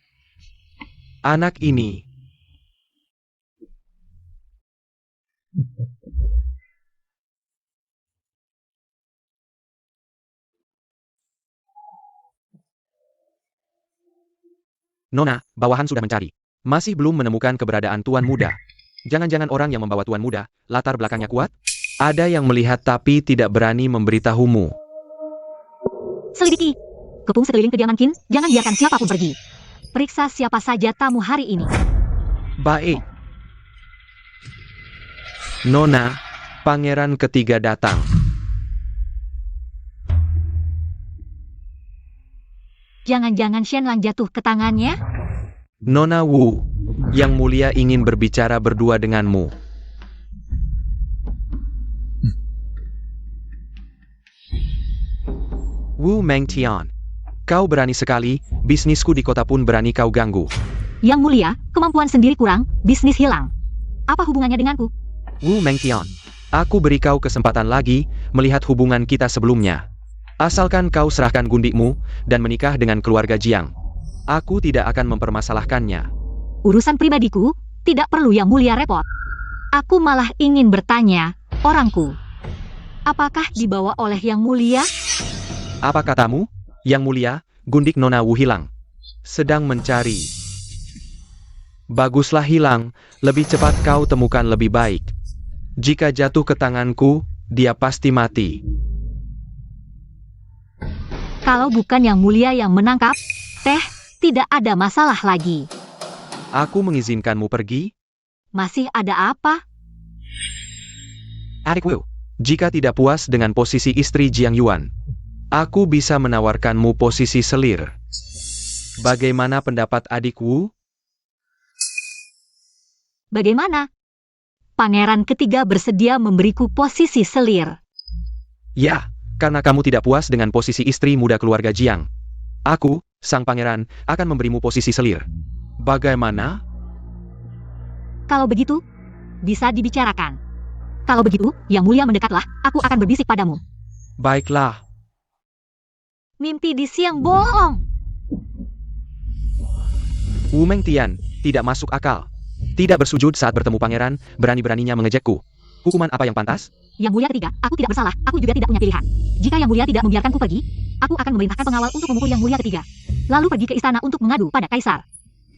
Anak ini. Nona, bawahan sudah mencari. Masih belum menemukan keberadaan Tuan Muda. Jangan-jangan orang yang membawa Tuan Muda, latar belakangnya kuat? Ada yang melihat tapi tidak berani memberitahumu. Selidiki. Kepung sekeliling kediaman Qin, jangan biarkan siapapun pergi. Periksa siapa saja tamu hari ini. Baik. Nona, pangeran ketiga datang. Jangan-jangan Shenlang jatuh ke tangannya? Nona Wu, yang mulia ingin berbicara berdua denganmu. Wu Mengtian, kau berani sekali, bisnisku di kota pun berani kau ganggu. Yang mulia, kemampuan sendiri kurang, bisnis hilang. Apa hubungannya denganku? Wu Mengtian, aku beri kau kesempatan lagi, melihat hubungan kita sebelumnya. Asalkan kau serahkan gundikmu, dan menikah dengan keluarga Jiang. Aku tidak akan mempermasalahkannya. Urusan pribadiku, tidak perlu yang mulia repot. Aku malah ingin bertanya, orangku. Apakah dibawa oleh yang mulia? Apa katamu? Yang mulia, gundik Nona Wu hilang. Sedang mencari. Baguslah hilang, lebih cepat kau temukan lebih baik. Jika jatuh ke tanganku, dia pasti mati. Kalau bukan yang mulia yang menangkap, tidak ada masalah lagi. Aku mengizinkanmu pergi? Masih ada apa? Adik Wu, jika tidak puas dengan posisi istri Jiang Yuan, aku bisa menawarkanmu posisi selir. Bagaimana pendapat adik Wu? Bagaimana? Pangeran ketiga bersedia memberiku posisi selir. Ya, karena kamu tidak puas dengan posisi istri muda keluarga Jiang. Aku, sang pangeran, akan memberimu posisi selir. Bagaimana? Kalau begitu, bisa dibicarakan. Kalau begitu, yang mulia mendekatlah, aku akan berbisik padamu. Baiklah. Mimpi di siang bohong. Wu Mengtian, tidak masuk akal. Tidak bersujud saat bertemu pangeran, berani-beraninya mengejekku. Hukuman apa yang pantas? Yang Mulia ketiga, aku tidak bersalah, aku juga tidak punya pilihan. Jika Yang Mulia tidak membiarkanku pergi, aku akan memerintahkan pengawal untuk memukul Yang Mulia ketiga. Lalu pergi ke istana untuk mengadu pada Kaisar.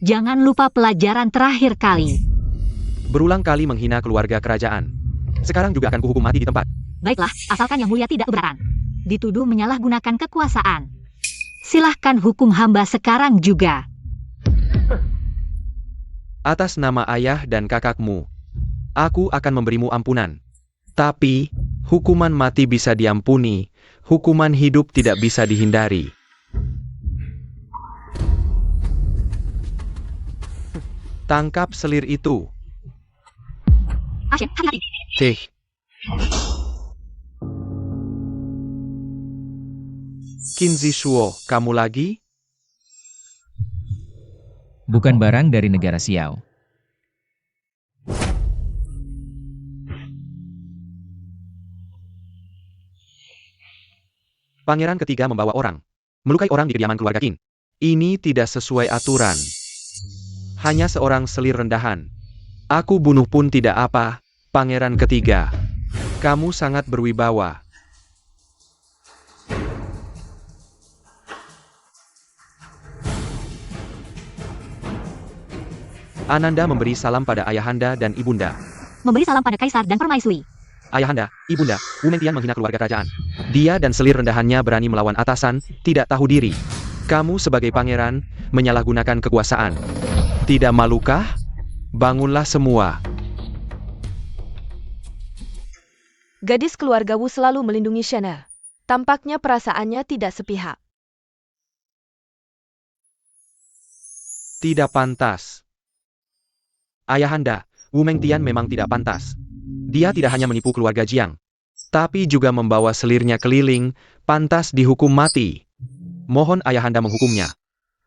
Jangan lupa pelajaran terakhir kali. Berulang kali menghina keluarga kerajaan. Sekarang juga akan kuhukum mati di tempat. Baiklah, asalkan Yang Mulia tidak keberatan. Dituduh menyalahgunakan kekuasaan. Silahkan hukum hamba sekarang juga. Atas nama ayah dan kakakmu, aku akan memberimu ampunan. Tapi, hukuman mati bisa diampuni, hukuman hidup tidak bisa dihindari. Tangkap selir itu. Ashen, hati-hati. Teh. Qinzi Shuo, kamu lagi? Bukan barang dari negara Xiao. Pangeran ketiga membawa orang. Melukai orang di kediaman keluarga Qin. Ini tidak sesuai aturan. Hanya seorang selir rendahan. Aku bunuh pun tidak apa, pangeran ketiga. Kamu sangat berwibawa. Ananda memberi salam pada ayahanda dan ibunda. Memberi salam pada Kaisar dan Permaisuri. Ayahanda, ibunda, Wu Mengtian menghina keluarga kerajaan. Dia dan selir rendahannya berani melawan atasan, tidak tahu diri. Kamu sebagai pangeran, menyalahgunakan kekuasaan. Tidak malukah? Bangunlah semua. Gadis keluarga Wu selalu melindungi Chanel. Tampaknya perasaannya tidak sepihak. Tidak pantas. Ayahanda, Wu Mengtian memang tidak pantas. Dia tidak hanya menipu keluarga Jiang, tapi juga membawa selirnya keliling, pantas dihukum mati. Mohon ayahanda menghukumnya.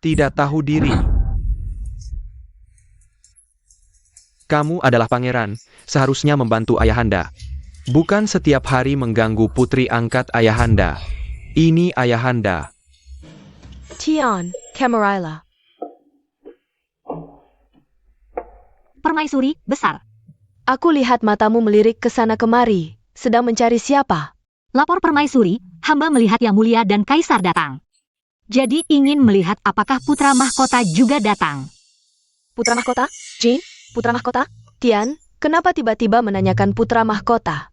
Tidak tahu diri. Kamu adalah pangeran, seharusnya membantu ayahanda. Bukan setiap hari mengganggu putri angkat ayahanda. Ini ayahanda. Tian, Camarilla. Permaisuri, besar. Aku lihat matamu melirik ke sana kemari, sedang mencari siapa? Lapor Permaisuri, hamba melihat Yang Mulia dan Kaisar datang. Jadi ingin melihat apakah putra mahkota juga datang. Putra mahkota? Jin? Putra mahkota? Tian, kenapa tiba-tiba menanyakan putra mahkota?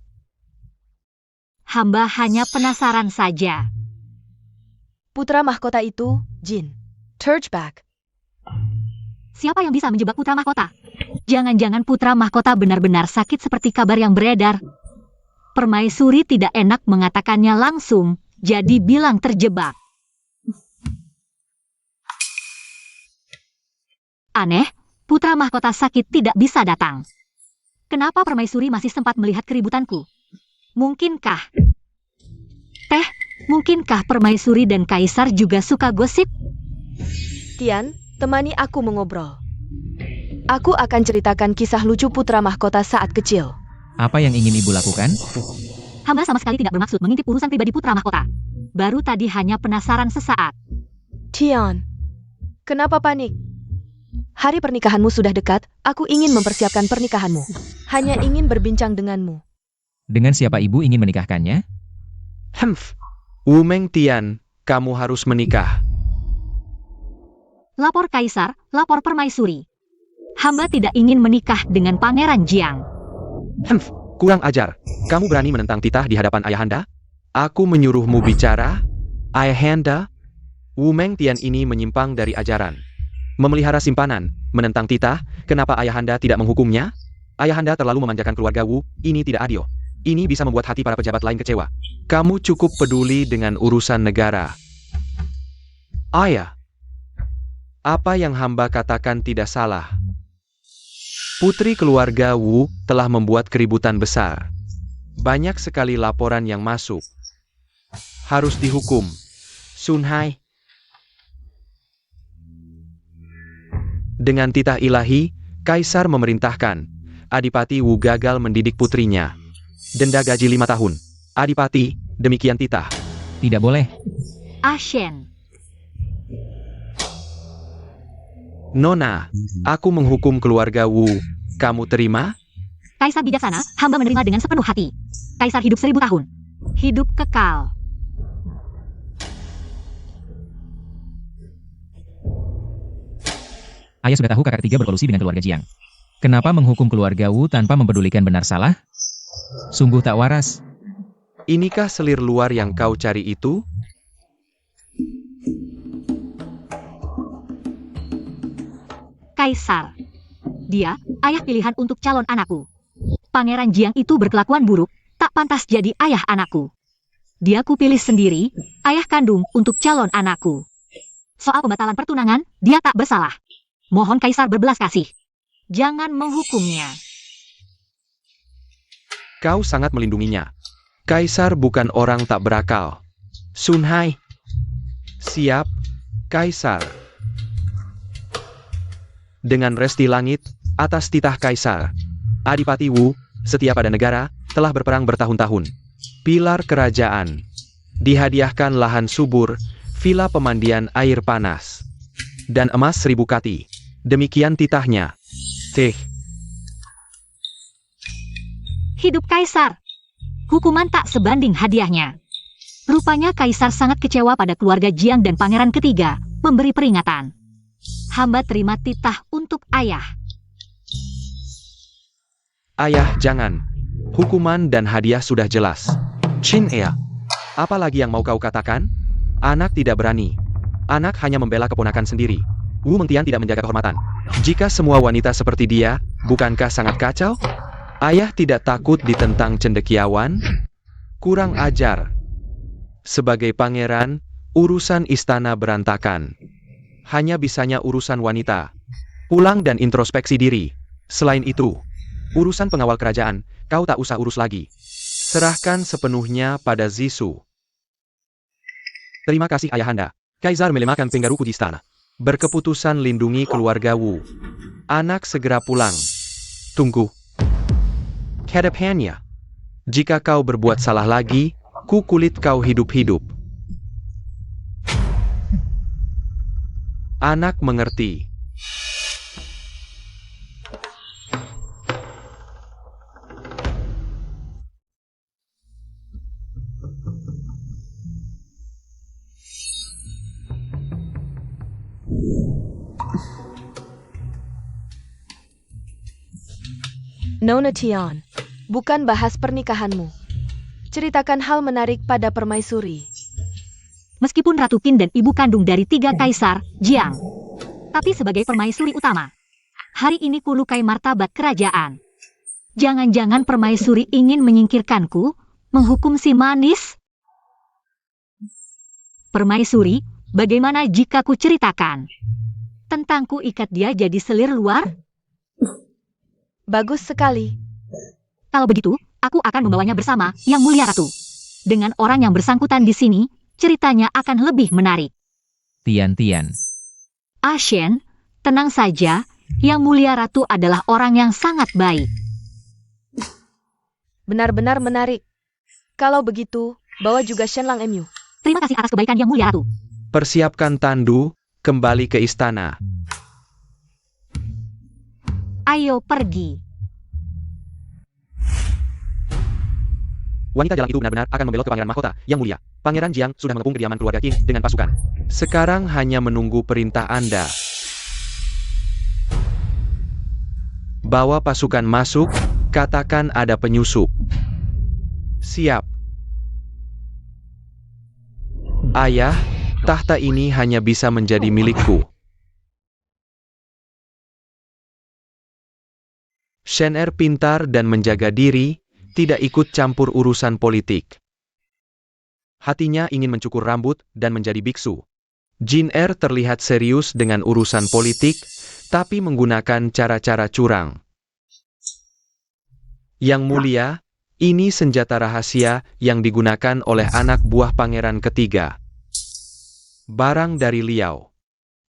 Hamba hanya penasaran saja. Putra mahkota itu, Jin. Turchback. Siapa yang bisa menjebak putra mahkota? Jangan-jangan putra mahkota benar-benar sakit seperti kabar yang beredar. Permaisuri tidak enak mengatakannya langsung, jadi bilang terjebak. Aneh, putra mahkota sakit tidak bisa datang. Kenapa Permaisuri masih sempat melihat keributanku? Mungkinkah? Mungkinkah Permaisuri dan Kaisar juga suka gosip? Tian, temani aku mengobrol. Aku akan ceritakan kisah lucu putra mahkota saat kecil. Apa yang ingin ibu lakukan? Hamba sama sekali tidak bermaksud mengintip urusan pribadi putra mahkota. Baru tadi hanya penasaran sesaat. Tian, kenapa panik? Hari pernikahanmu sudah dekat, aku ingin mempersiapkan pernikahanmu. Hanya ingin berbincang denganmu. Dengan siapa ibu ingin menikahkannya? Wu Mengtian, kamu harus menikah. Lapor Kaisar, lapor Permaisuri. Hamba tidak ingin menikah dengan Pangeran Jiang. Kurang ajar. Kamu berani menentang titah di hadapan ayahanda? Aku menyuruhmu bicara? Ayahanda? Wu Mengtian ini menyimpang dari ajaran. Memelihara simpanan, menentang titah, kenapa ayahanda tidak menghukumnya? Ayahanda terlalu memanjakan keluarga Wu, ini tidak adil. Ini bisa membuat hati para pejabat lain kecewa. Kamu cukup peduli dengan urusan negara. Ayah, apa yang hamba katakan tidak salah. Putri keluarga Wu telah membuat keributan besar. Banyak sekali laporan yang masuk. Harus dihukum. Sun Hai. Dengan titah ilahi, Kaisar memerintahkan. Adipati Wu gagal mendidik putrinya. Denda gaji 5 tahun. Adipati, demikian titah. Tidak boleh. Ashen. Nona, aku menghukum keluarga Wu. Kamu terima? Kaisar bijaksana, hamba menerima dengan sepenuh hati. Kaisar hidup 1000 tahun. Hidup kekal. Ayah sudah tahu kakak ketiga berkolusi dengan keluarga Jiang. Kenapa menghukum keluarga Wu tanpa mempedulikan benar salah? Sungguh tak waras. Inikah selir luar yang kau cari itu? Kaisar. Dia, ayah pilihan untuk calon anakku. Pangeran Jiang itu berkelakuan buruk, tak pantas jadi ayah anakku. Dia kupilih sendiri, ayah kandung untuk calon anakku. Soal pembatalan pertunangan, dia tak bersalah. Mohon Kaisar berbelas kasih. Jangan menghukumnya. Kau sangat melindunginya. Kaisar bukan orang tak berakal. Sun Hai. Siap, Kaisar. Dengan resti langit, atas titah Kaisar, Adipati Wu, setia pada negara, telah berperang bertahun-tahun. Pilar kerajaan. Dihadiahkan lahan subur, villa pemandian air panas. Dan emas 1000 kati. Demikian titahnya. Teh. Hidup Kaisar. Hukuman tak sebanding hadiahnya. Rupanya Kaisar sangat kecewa pada keluarga Jiang dan pangeran ketiga, memberi peringatan. Hamba terima titah untuk ayah. Ayah, jangan. Hukuman dan hadiah sudah jelas. Chin Ea. Apalagi yang mau kau katakan? Anak tidak berani. Anak hanya membela keponakan sendiri. Wu Mengtian tidak menjaga kehormatan. Jika semua wanita seperti dia, bukankah sangat kacau? Ayah tidak takut ditentang cendekiawan? Kurang ajar. Sebagai pangeran, urusan istana berantakan. Hanya bisanya urusan wanita. Pulang dan introspeksi diri. Selain itu, urusan pengawal kerajaan, kau tak usah urus lagi. Serahkan sepenuhnya pada Zisu. Terima kasih ayahanda. Kaisar melemahkan penggaruku di istana. Berkeputusan lindungi keluarga Wu. Anak segera pulang. Tunggu. Hadapannya. Jika kau berbuat salah lagi, ku kulit kau hidup-hidup. Anak mengerti. Nona Tian, bukan bahas pernikahanmu. Ceritakan hal menarik pada permaisuri. Meskipun Ratu Qin dan ibu kandung dari 3 kaisar, Jiang. Tapi sebagai permaisuri utama. Hari ini kulukai martabat kerajaan. Jangan-jangan permaisuri ingin menyingkirkanku, menghukum si manis? Permaisuri, bagaimana jika ku ceritakan? Tentangku ikat dia jadi selir luar? Bagus sekali. Kalau begitu, aku akan membawanya bersama, Yang Mulia Ratu. Dengan orang yang bersangkutan di sini, ceritanya akan lebih menarik. Tian. Shen, tenang saja, Yang Mulia Ratu adalah orang yang sangat baik. Benar-benar menarik. Kalau begitu, bawa juga Shen Lang Mu. Terima kasih atas kebaikan Yang Mulia Ratu. Persiapkan tandu, kembali ke istana. Ayo pergi. Wanita jalang itu benar-benar akan membelot ke Pangeran Mahkota, Yang Mulia. Pangeran Jiang sudah mengepung kediaman keluarga Qin dengan pasukan. Sekarang hanya menunggu perintah Anda. Bawa pasukan masuk, katakan ada penyusup. Siap. Ayah, tahta ini hanya bisa menjadi milikku. Shen Er pintar dan menjaga diri, tidak ikut campur urusan politik. Hatinya ingin mencukur rambut dan menjadi biksu. Jin Er terlihat serius dengan urusan politik, tapi menggunakan cara-cara curang. Yang Mulia, ini senjata rahasia yang digunakan oleh anak buah pangeran ketiga. Barang dari Liao.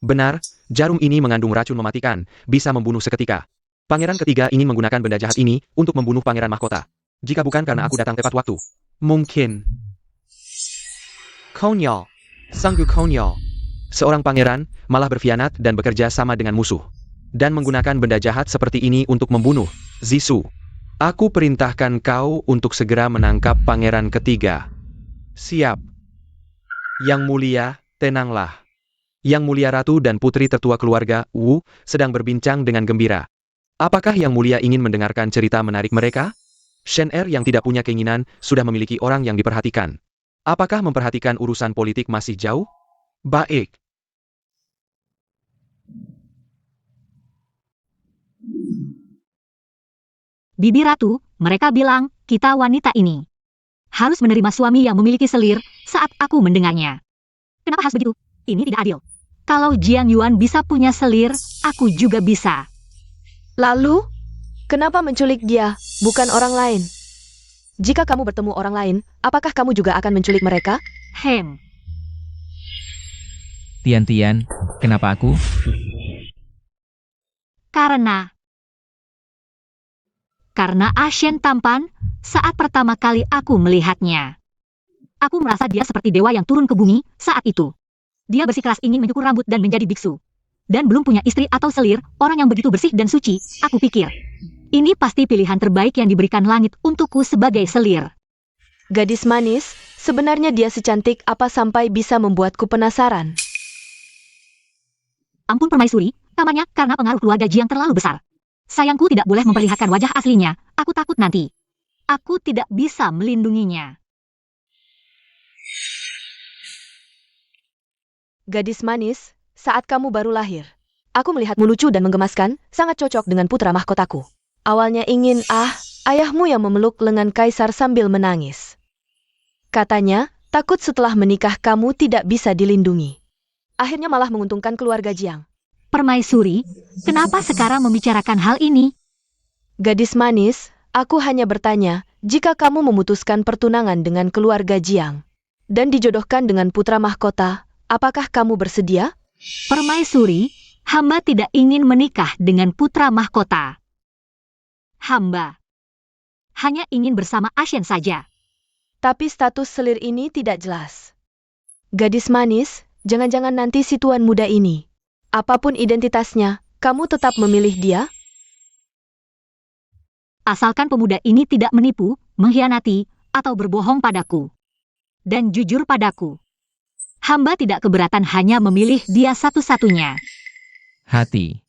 Benar, jarum ini mengandung racun mematikan, bisa membunuh seketika. Pangeran ketiga ingin menggunakan benda jahat ini untuk membunuh pangeran mahkota. Jika bukan karena aku datang tepat waktu. Mungkin. Konyol. Sungguh konyol. Seorang pangeran malah berkhianat dan bekerja sama dengan musuh. Dan menggunakan benda jahat seperti ini untuk membunuh Zisu. Aku perintahkan kau untuk segera menangkap pangeran ketiga. Siap. Yang mulia, tenanglah. Yang mulia ratu dan putri tertua keluarga Wu sedang berbincang dengan gembira. Apakah yang mulia ingin mendengarkan cerita menarik mereka? Shen Er yang tidak punya keinginan sudah memiliki orang yang diperhatikan. Apakah memperhatikan urusan politik masih jauh? Baik. Bibi Ratu, mereka bilang, kita wanita ini harus menerima suami yang memiliki selir saat aku mendengarnya. Kenapa harus begitu? Ini tidak adil. Kalau Jiang Yuan bisa punya selir, aku juga bisa. Lalu, kenapa menculik dia, bukan orang lain? Jika kamu bertemu orang lain, apakah kamu juga akan menculik mereka? Tian-Tian, kenapa aku? Karena Ashen tampan saat pertama kali aku melihatnya. Aku merasa dia seperti dewa yang turun ke bumi saat itu. Dia bersikeras ingin menyukur rambut dan menjadi biksu. Dan belum punya istri atau selir, orang yang begitu bersih dan suci, aku pikir. Ini pasti pilihan terbaik yang diberikan langit untukku sebagai selir. Gadis manis, sebenarnya dia secantik apa sampai bisa membuatku penasaran. Ampun permaisuri, kamarnya karena pengaruh keluarga Jiang terlalu besar. Sayangku tidak boleh memperlihatkan wajah aslinya, aku takut nanti. Aku tidak bisa melindunginya. Gadis manis, saat kamu baru lahir, aku melihatmu lucu dan menggemaskan, sangat cocok dengan putra mahkotaku. Awalnya ingin, ayahmu yang memeluk lengan kaisar sambil menangis. Katanya, takut setelah menikah kamu tidak bisa dilindungi. Akhirnya malah menguntungkan keluarga Jiang. Permaisuri, kenapa sekarang membicarakan hal ini? Gadis manis, aku hanya bertanya, jika kamu memutuskan pertunangan dengan keluarga Jiang dan dijodohkan dengan putra mahkota, apakah kamu bersedia? Permaisuri, hamba tidak ingin menikah dengan putra mahkota. Hamba hanya ingin bersama Ashen saja. Tapi status selir ini tidak jelas. Gadis manis, jangan-jangan nanti si tuan muda ini, apapun identitasnya, kamu tetap memilih dia? Asalkan pemuda ini tidak menipu, mengkhianati, atau berbohong padaku. Dan jujur padaku. Hamba tidak keberatan hanya memilih dia satu-satunya. Hati.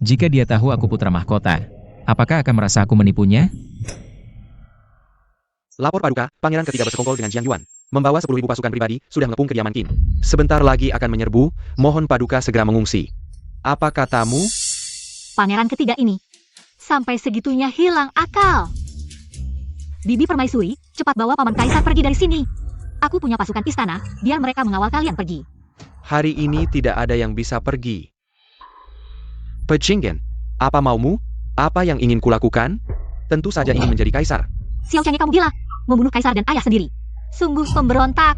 Jika dia tahu aku putra mahkota, apakah akan merasa aku menipunya? Lapor Paduka, pangeran ketiga bersekongkol dengan Jiang Yuan. Membawa 10.000 pasukan pribadi, sudah mengepung kediaman Qin. Sebentar lagi akan menyerbu, mohon Paduka segera mengungsi. Apa katamu? Pangeran ketiga ini sampai segitunya hilang akal. Bibi Permaisuri, cepat bawa paman kaisar pergi dari sini. Aku punya pasukan istana, biar mereka mengawal kalian pergi. Hari ini tidak ada yang bisa pergi. Pecingen, apa maumu? Apa yang ingin kulakukan? Tentu saja ingin menjadi kaisar. Xiao Chang'e, kamu gila, membunuh kaisar dan ayah sendiri. Sungguh pemberontak.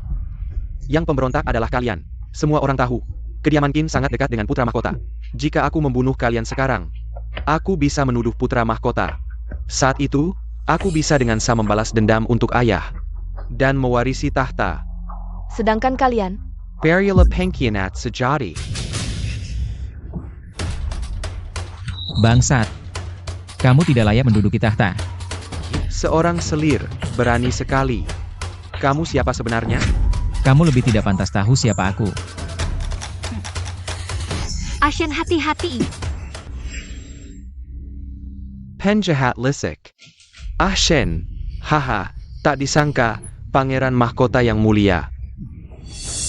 Yang pemberontak adalah kalian. Semua orang tahu. Kediaman Qin sangat dekat dengan putra mahkota. Jika aku membunuh kalian sekarang, aku bisa menuduh putra mahkota. Saat itu, aku bisa dengan sah membalas dendam untuk ayah dan mewarisi tahta. Sedangkan kalian, Periala pengkhianat sejati. Bangsat. Kamu tidak layak menduduki tahta. Seorang selir, berani sekali. Kamu siapa sebenarnya? Kamu lebih tidak pantas tahu siapa aku. Ashen, hati-hati. Penjahat lisik. Ashen. Haha, tak disangka, pangeran mahkota yang mulia.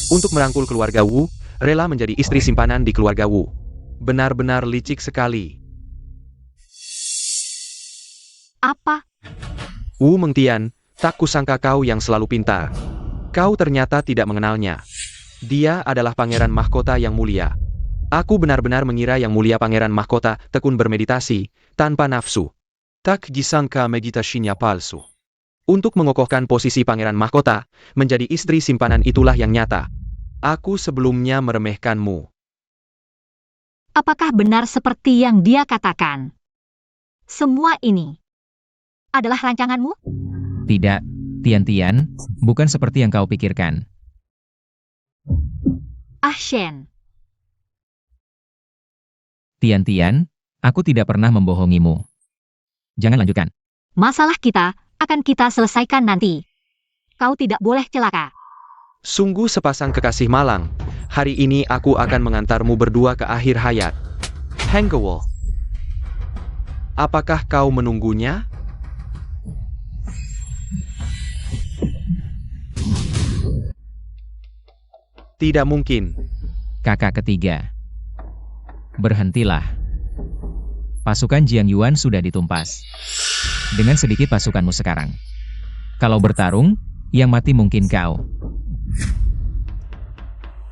Untuk merangkul keluarga Wu, rela menjadi istri simpanan di keluarga Wu. Benar-benar licik sekali. Apa? Wu Mengtian, tak kusangka kau yang selalu pintar. Kau ternyata tidak mengenalnya. Dia adalah pangeran mahkota yang mulia. Aku benar-benar mengira yang mulia pangeran mahkota tekun bermeditasi, tanpa nafsu. Tak disangka meditasinya palsu. Untuk mengokohkan posisi pangeran mahkota, menjadi istri simpanan itulah yang nyata. Aku sebelumnya meremehkanmu. Apakah benar seperti yang dia katakan? Semua ini adalah rancanganmu? Tidak, Tian-Tian, bukan seperti yang kau pikirkan. Ah Shen, Tian-Tian, aku tidak pernah membohongimu. Jangan lanjutkan. masalah kita akan kita selesaikan nanti. Kau tidak boleh celaka. Sungguh sepasang kekasih malang. Hari ini aku akan mengantarmu berdua ke akhir hayat. Henggewo. Apakah kau menunggunya? Tidak mungkin. Kakak ketiga. Berhentilah. Pasukan Jiang Yuan sudah ditumpas. Dengan sedikit pasukanmu sekarang. Kalau bertarung, yang mati mungkin kau.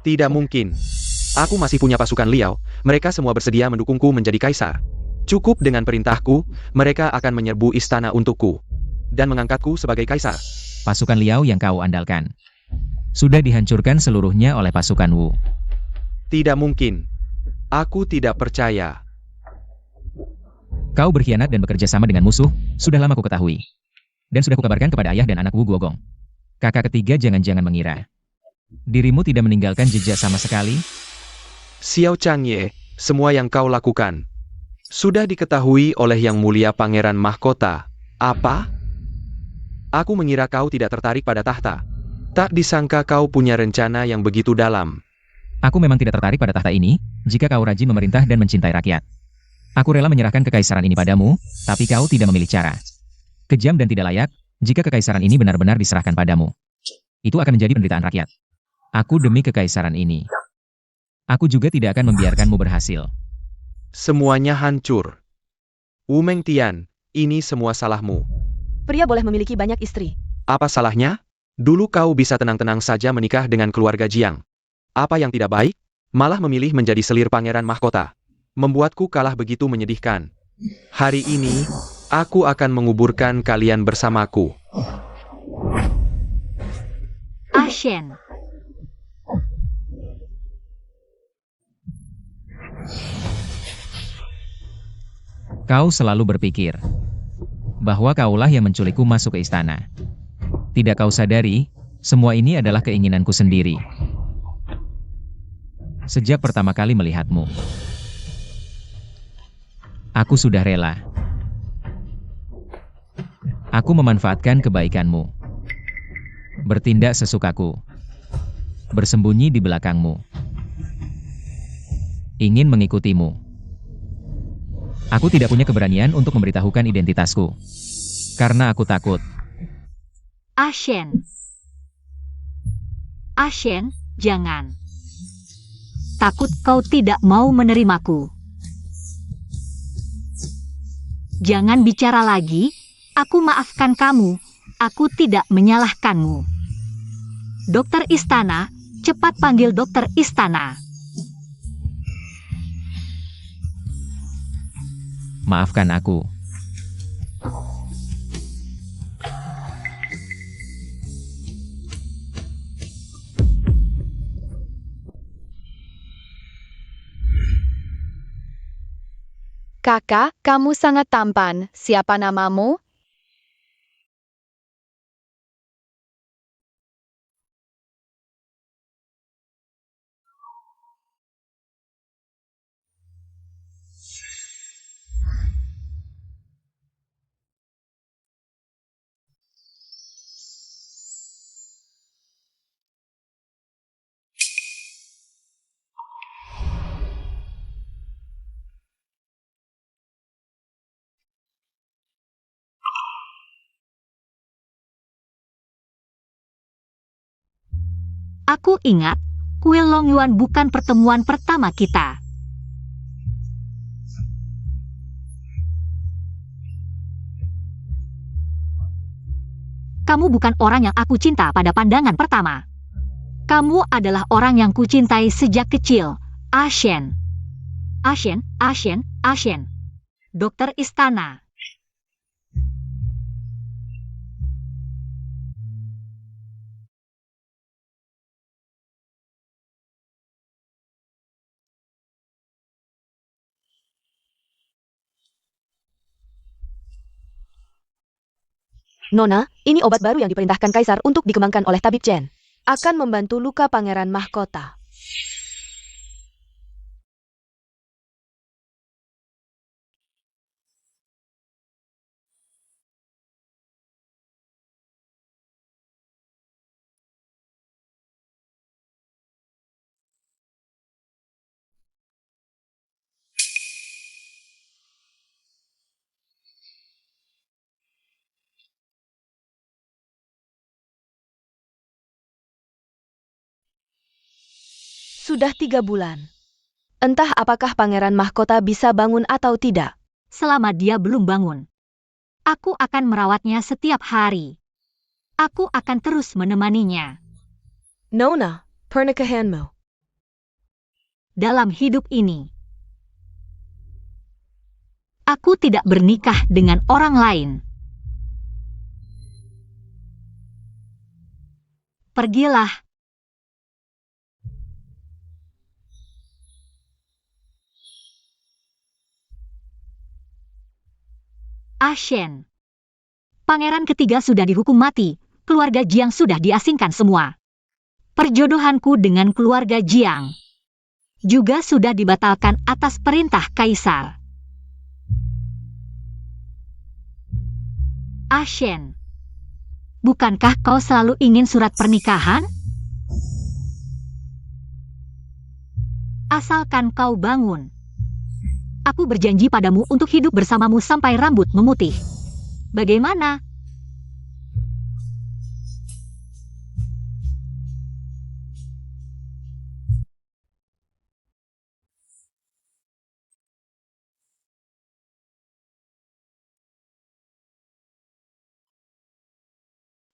Tidak mungkin. Aku masih punya pasukan Liao. Mereka semua bersedia mendukungku menjadi kaisar. Cukup dengan perintahku, mereka akan menyerbu istana untukku. Dan mengangkatku sebagai kaisar. Pasukan Liao yang kau andalkan. Sudah dihancurkan seluruhnya oleh pasukan Wu. Tidak mungkin. Aku tidak percaya. Kau berkhianat dan bekerja sama dengan musuh, sudah lama ku ketahui. Dan sudah kukabarkan kepada ayah dan anak Wu Guogong. Kakak ketiga jangan-jangan mengira. Dirimu tidak meninggalkan jejak sama sekali? Xiao Changye, semua yang kau lakukan sudah diketahui oleh Yang Mulia Pangeran Mahkota. Apa? Aku mengira kau tidak tertarik pada tahta. Tak disangka kau punya rencana yang begitu dalam. Aku memang tidak tertarik pada tahta ini, jika kau rajin memerintah dan mencintai rakyat. Aku rela menyerahkan kekaisaran ini padamu, tapi kau tidak memilih cara. Kejam dan tidak layak, jika kekaisaran ini benar-benar diserahkan padamu. Itu akan menjadi penderitaan rakyat. Aku demi kekaisaran ini. Aku juga tidak akan membiarkanmu berhasil. Semuanya hancur. Wu Mengtian, ini semua salahmu. Pria boleh memiliki banyak istri. Apa salahnya? Dulu kau bisa tenang-tenang saja menikah dengan keluarga Jiang. Apa yang tidak baik? Malah memilih menjadi selir pangeran mahkota. Membuatku kalah begitu menyedihkan. Hari ini, aku akan menguburkan kalian bersamaku. Ah Shen, Kau selalu berpikir bahwa kaulah yang menculikku masuk ke istana. Tidak kau sadari, semua ini adalah keinginanku sendiri. Sejak pertama kali melihatmu, aku sudah rela. Aku memanfaatkan kebaikanmu. Bertindak sesukaku. Bersembunyi di belakangmu. Ingin mengikutimu. Aku tidak punya keberanian untuk memberitahukan identitasku. Karena aku takut. Ah Shen. Ah Shen, jangan. Takut kau tidak mau menerimaku. Jangan bicara lagi, aku maafkan kamu, aku tidak menyalahkanmu. Dokter Istana, cepat panggil dokter Istana. Maafkan aku. Kakak, kamu sangat tampan. Siapa namamu? Aku ingat, Kuil Longyuan bukan pertemuan pertama kita. Kamu bukan orang yang aku cinta pada pandangan pertama. Kamu adalah orang yang kucintai sejak kecil, Ah Shen. Ah Shen, Ah Shen, Ah Shen. Dokter Istana. Nona, ini obat baru yang diperintahkan Kaisar untuk dikembangkan oleh Tabib Chen. Akan membantu luka Pangeran Mahkota. Sudah 3 bulan. Entah apakah Pangeran Mahkota bisa bangun atau tidak. Selama dia belum bangun, aku akan merawatnya setiap hari. Aku akan terus menemaninya. Nona, pernikahanmu. Dalam hidup ini, aku tidak bernikah dengan orang lain. Pergilah. Ashen. Pangeran ketiga sudah dihukum mati, keluarga Jiang sudah diasingkan semua. Perjodohanku dengan keluarga Jiang juga sudah dibatalkan atas perintah Kaisar. Ashen, bukankah kau selalu ingin surat pernikahan? Asalkan kau bangun. Aku berjanji padamu untuk hidup bersamamu sampai rambut memutih. Bagaimana?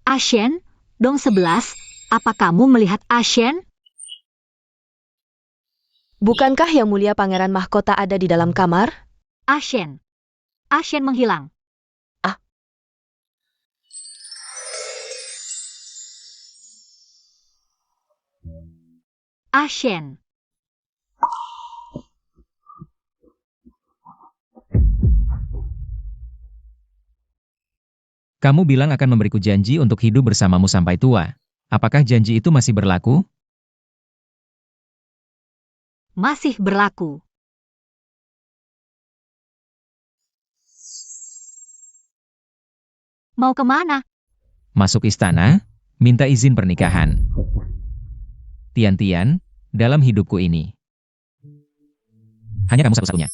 Ashen, Dong 11, apa kamu melihat Ashen? Bukankah Yang Mulia Pangeran Mahkota ada di dalam kamar? Ashen. Ashen menghilang. Ashen. Kamu bilang akan memberiku janji untuk hidup bersamamu sampai tua. Apakah janji itu masih berlaku? Masih berlaku. Mau kemana? Masuk istana, minta izin pernikahan. Tian-Tian, dalam hidupku ini, hanya kamu satu-satunya.